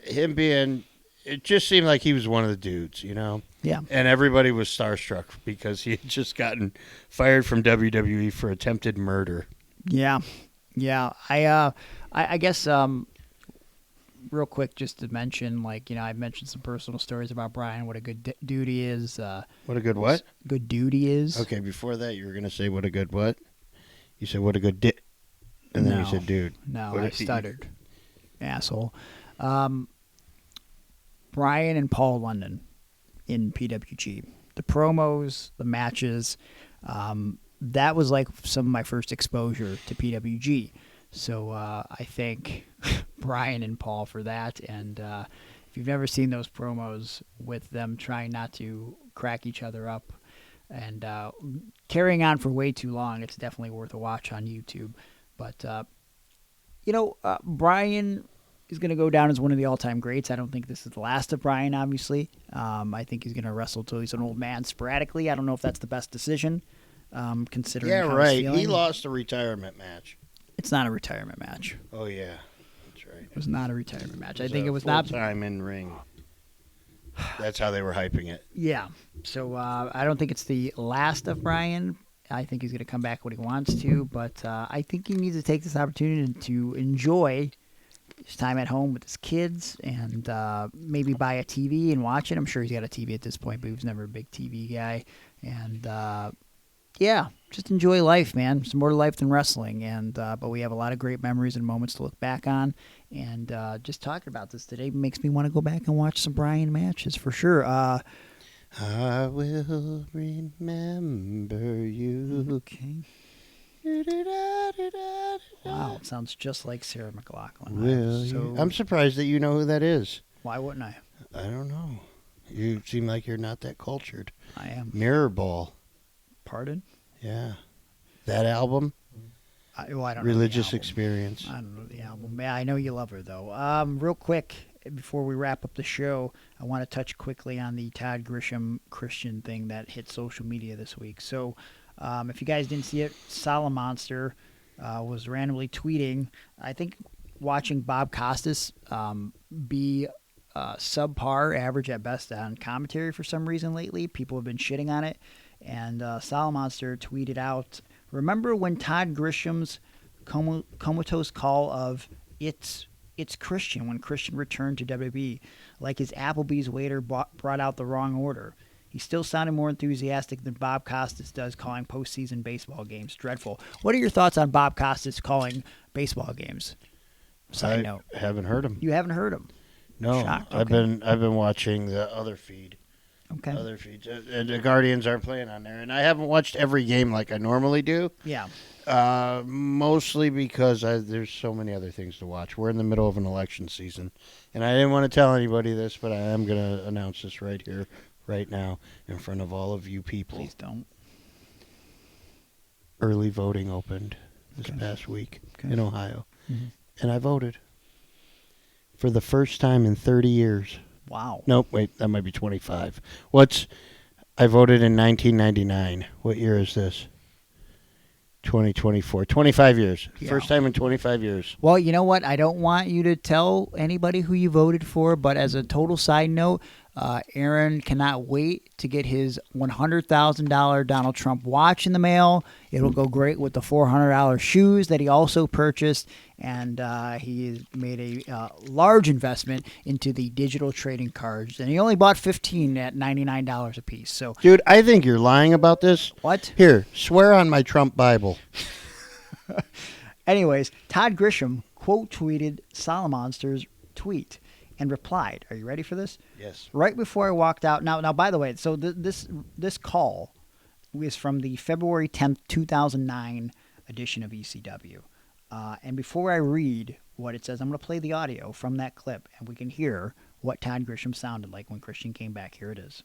him being, it just seemed like he was one of the dudes, you know? Yeah. And everybody was starstruck because he had just gotten fired from WWE for attempted murder. Yeah. Yeah. I guess, real quick, just to mention, like, you know, I've mentioned some personal stories about Bryan, what a good dude he is. What a good what? Good dude he is. Okay, before that, you were going to say what a good what? You said what a good and then you said dude. No, I stuttered. Asshole. Bryan and Paul London in PWG. The promos, the matches, that was like some of my first exposure to PWG. So I thank Bryan and Paul for that. And if you've never seen those promos with them trying not to crack each other up and carrying on for way too long, it's definitely worth a watch on YouTube. But, Bryan is going to go down as one of the all-time greats. I don't think this is the last of Bryan, obviously. I think he's going to wrestle till he's an old man sporadically. I don't know if that's the best decision, considering Yeah, how right. he's feeling. He lost a retirement match. It's not a retirement match. Oh, yeah. That's right. It was not a retirement match. I think it was not full-time in ring. That's how they were hyping it. Yeah. So I don't think it's the last of Bryan. I think he's going to come back when he wants to, but I think he needs to take this opportunity to enjoy his time at home with his kids and maybe buy a TV and watch it. I'm sure he's got a TV at this point, but he was never a big TV guy. And yeah, just enjoy life, man. There's more to life than wrestling, and but we have a lot of great memories and moments to look back on. And just talking about this today makes me want to go back and watch some Bryan matches for sure. I will remember you. Okay. Wow, it sounds just like Sarah McLachlan. I'm surprised that you know who that is. Why wouldn't I? I don't know. You seem like you're not that cultured. I am. Mirror Ball. Pardon? Yeah. That album? I don't Religious know the album. Experience. I don't know the album. Yeah, I know you love her, though. Real quick, before we wrap up the show, I want to touch quickly on the Todd Grisham Christian thing that hit social media this week. So if you guys didn't see it, Monster was randomly tweeting, I think watching Bob Costas be subpar, average at best on commentary for some reason lately. People have been shitting on it. And Monster tweeted out, remember when Todd Grisham's comatose call of it's Christian when Christian returned to WWE, like his Applebee's waiter brought out the wrong order. He still sounded more enthusiastic than Bob Costas does calling postseason baseball games. Dreadful. What are your thoughts on Bob Costas calling baseball games? Side note. I haven't heard him. You haven't heard him? No. Shocked. I've been watching the other feed. Okay. Other feeds. The Guardians aren't playing on there, and I haven't watched every game like I normally do. Yeah. Mostly because there's so many other things to watch. We're in the middle of an election season, and I didn't want to tell anybody this, but I am going to announce this right here, right now, in front of all of you people. Please don't. Early voting opened this past week in Ohio, and I voted for the first time in 30 years. Wow. Nope, wait, that might be 25. I voted in 1999. What year is this? 2024. 25 years. Yeah. First time in 25 years. Well, you know what? I don't want you to tell anybody who you voted for, but as a total side note, Aaron cannot wait to get his $100,000 Donald Trump watch in the mail. It'll go great with the $400 shoes that he also purchased, and he made a large investment into the digital trading cards, and he only bought 15 at $99 a piece. So, dude, I think you're lying about this. What? Here, swear on my Trump Bible. Anyways, Todd Grisham quote tweeted Monster's tweet and replied, are you ready for this? Yes. Right before I walked out. Now, by the way, so this call was from the February 10th, 2009 edition of ECW. And before I read what it says, I'm going to play the audio from that clip, and we can hear what Todd Grisham sounded like when Christian came back. Here it is.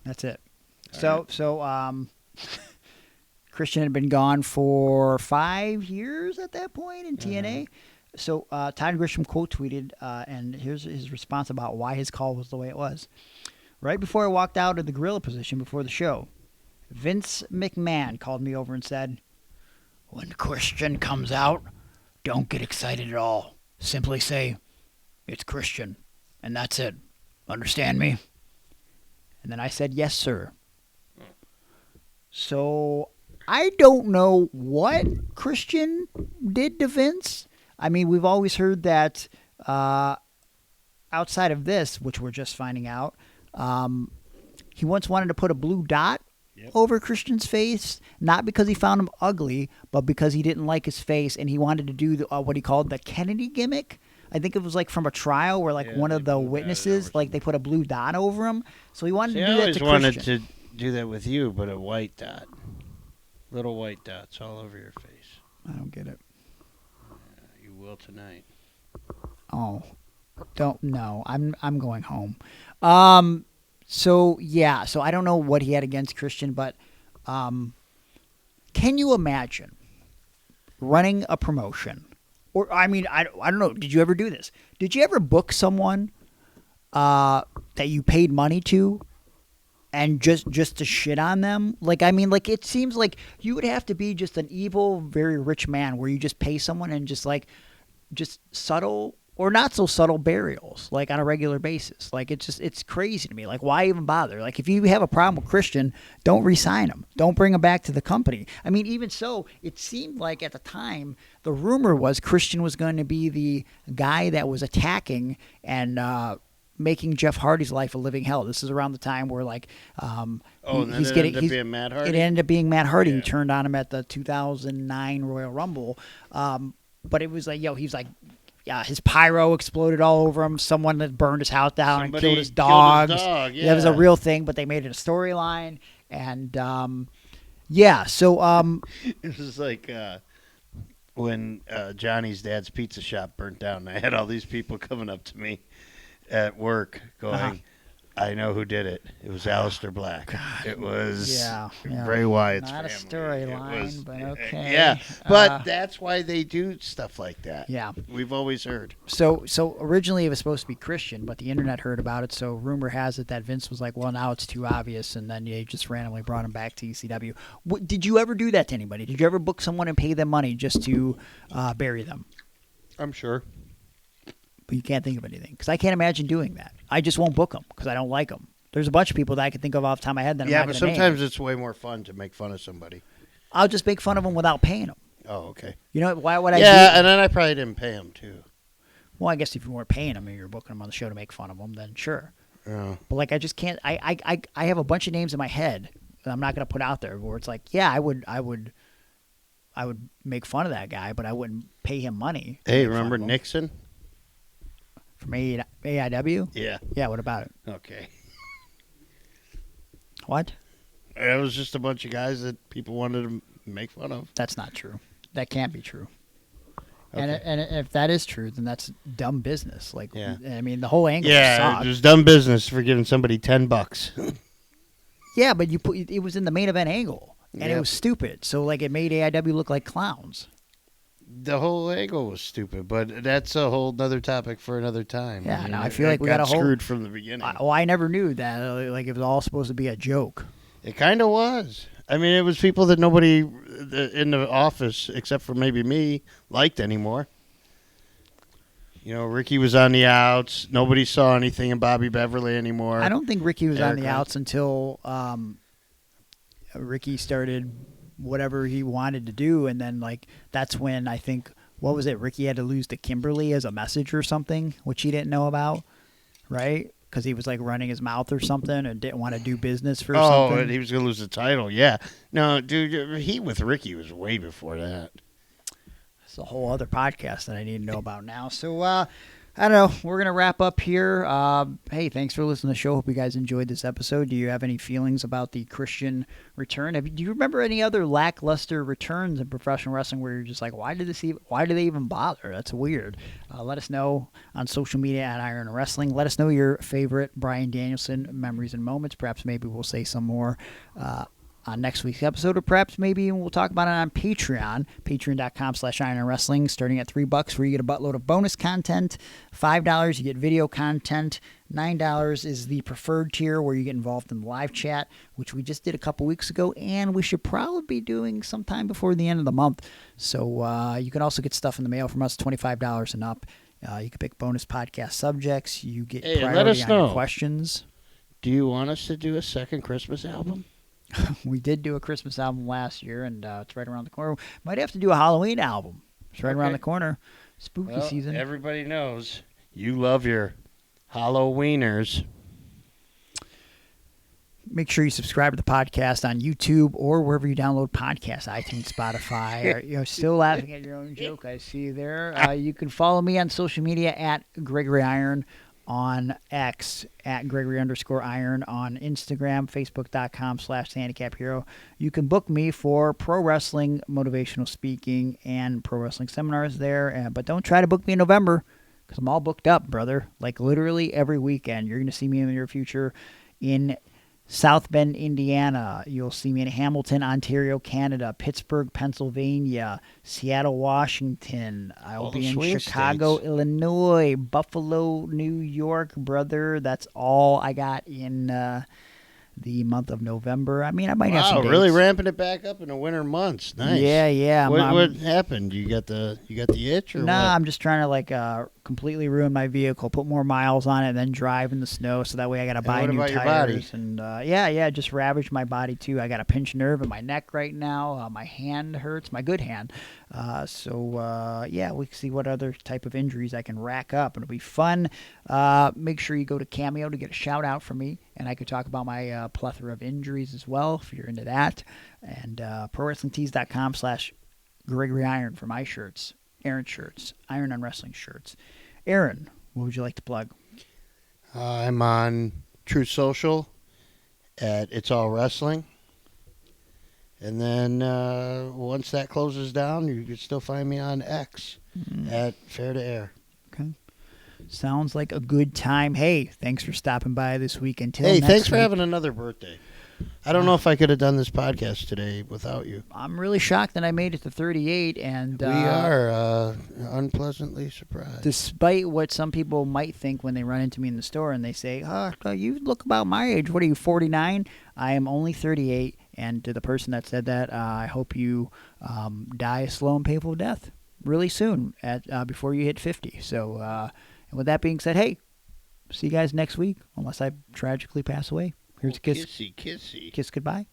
That's it. So Christian had been gone for 5 years at that point in TNA. So Todd Grisham quote tweeted, and here's his response about why his call was the way it was. Right before I walked out of the gorilla position before the show, Vince McMahon called me over and said, when Christian comes out, don't get excited at all. Simply say, it's Christian, and that's it. Understand me? And then I said, yes, sir. So I don't know what Christian did to Vince. I mean, we've always heard that outside of this, which we're just finding out, he once wanted to put a blue dot over Christian's face, not because he found him ugly, but because he didn't like his face, and he wanted to do what he called the Kennedy gimmick. I think it was like from a trial where one of the witnesses, like they put a blue dot over him. So he wanted to do that to Christian. I always wanted to do that with you, but a white dot. Little white dots all over your face. I don't get it. You will tonight. Oh, no. I'm going home. So I don't know what he had against Christian, but can you imagine running a promotion? Or I don't know. Did you ever do this? Did you ever book someone that you paid money to, and just to shit on them? It seems like you would have to be just an evil, very rich man where you just pay someone and just subtle or not so subtle burials, like on a regular basis. It's crazy to me. Like, why even bother? Like, if you have a problem with Christian, don't re-sign him. Don't bring him back to the company. I mean, even so, it seemed like at the time, the rumor was Christian was going to be the guy that was attacking and making Jeff Hardy's life a living hell. This is around the time where and then it ended up being Matt Hardy? It ended up being Matt Hardy. Yeah. He turned on him at the 2009 Royal Rumble. But it was like, he's like, yeah, his pyro exploded all over him. Someone that burned his house down and killed his dogs. Yeah. That was a real thing, but they made it a storyline. And, it was like when Johnny's dad's pizza shop burnt down. I had all these people coming up to me at work going, I know who did it. It was Aleister Black. God. It was Bray Bray Wyatt's Not family. a storyline, but okay. Yeah, but that's why they do stuff like that. Yeah. We've always heard. So originally it was supposed to be Christian, but the internet heard about it, so rumor has it that Vince was like, well, now it's too obvious, and then they just randomly brought him back to ECW. Did you ever do that to anybody? Did you ever book someone and pay them money just to bury them? I'm sure. But you can't think of anything, because I can't imagine doing that. I just won't book them because I don't like them. There's a bunch of people that I can think of off the top of my head that I'm not going to name. Yeah, but sometimes it's way more fun to make fun of somebody. I'll just make fun of them without paying them. Oh, okay. You know, why would I do Yeah, and then I probably didn't pay them, too. Well, I guess if you weren't paying them and you're booking them on the show to make fun of them, then sure. Oh. But, I just can't. I have a bunch of names in my head that I'm not going to put out there where it's like, yeah, I would make fun of that guy, but I wouldn't pay him money. Hey, remember Nixon? From AEW? Yeah. Yeah, what about it? Okay. What? It was just a bunch of guys that people wanted to make fun of. That's not true. That can't be true. Okay. And if that is true, then that's dumb business. Like, yeah. I mean, the whole angle Yeah, sucked. it was dumb business for giving somebody $10. Yeah, but it was in the main event angle, and it was stupid. So, it made AEW look like clowns. The whole angle was stupid, but that's a whole other topic for another time. Yeah, I feel like we got screwed from the beginning. I never knew that. It was all supposed to be a joke. It kind of was. I mean, it was people that nobody in the office, except for maybe me, liked anymore. You know, Ricky was on the outs. Nobody saw anything in Bobby Beverly anymore. I don't think Ricky was on the outs until Ricky started whatever he wanted to do, and then that's when I think, what was it, Ricky had to lose to Kimberly as a message or something, which he didn't know about, right? Because he was running his mouth or something and didn't want to do business for something. Oh, and he was going to lose the title, yeah. No, dude, he with Ricky was way before that. It's a whole other podcast that I need to know about now. So, I don't know. We're going to wrap up here. Hey, thanks for listening to the show. Hope you guys enjoyed this episode. Do you have any feelings about the Christian return? Do you remember any other lackluster returns in professional wrestling where you're just like, why do they even bother? That's weird. Let us know on social media at Iron Wrestling. Let us know your favorite Bryan Danielson memories and moments. Perhaps maybe we'll say some more on next week's episode, or perhaps maybe we'll talk about it on Patreon, patreon.com/Iron Wrestling, starting at $3 where you get a buttload of bonus content, $5 you get video content, $9 is the preferred tier where you get involved in live chat, which we just did a couple weeks ago, and we should probably be doing sometime before the end of the month. So you can also get stuff in the mail from us, $25 and up. You can pick bonus podcast subjects. You get priority on your questions. Do you want us to do a second Christmas album? We did do a Christmas album last year, and it's right around the corner. Might have to do a Halloween album. It's right around the corner. Spooky season. Everybody knows you love your Halloweeners. Make sure you subscribe to the podcast on YouTube or wherever you download podcasts, iTunes, Spotify. You're still laughing at your own joke. I see you there. You can follow me on social media at Gregory Iron on X, at Gregory_Iron on Instagram, Facebook.com/thehandicaphero. You can book me for pro wrestling, motivational speaking, and pro wrestling seminars there. But don't try to book me in November because I'm all booked up, brother. Like literally every weekend. You're going to see me in the near future in South Bend, Indiana. You'll see me in Hamilton, Ontario, Canada, Pittsburgh, Pennsylvania, Seattle, Washington. I will be in Chicago, Illinois, Buffalo, New York, brother. That's all I got in the month of November. I mean, I might have some dates. Really ramping it back up in the winter months. Nice. Yeah. What happened? You got the itch or what? Nah, I'm just trying to completely ruin my vehicle, put more miles on it, and then drive in the snow. So that way I got to buy new tires. Your body? And just ravaged my body too. I got a pinched nerve in my neck right now. My hand hurts, my good hand. We can see what other type of injuries I can rack up. It'll be fun. Make sure you go to Cameo to get a shout out from me, and I could talk about my plethora of injuries as well if you're into that. And ProWrestlingTees.com/Gregory Iron for my shirts, Aaron shirts, Iron on Wrestling shirts. Aaron, what would you like to plug? I'm on True Social at It's All Wrestling. And then once that closes down, you can still find me on X at Fair to Air. Okay. Sounds like a good time. Hey, thanks for stopping by this week. Until next thanks for week. having another birthday. I don't know if I could have done this podcast today without you. I'm really shocked that I made it to 38. And we are unpleasantly surprised. Despite what some people might think when they run into me in the store and they say, you look about my age. What are you, 49? I am only 38. And to the person that said that, I hope you die a slow and painful death really soon before you hit 50. So, and with that being said, hey, see you guys next week, unless I tragically pass away. Here's a kiss. Kissy. Kiss goodbye.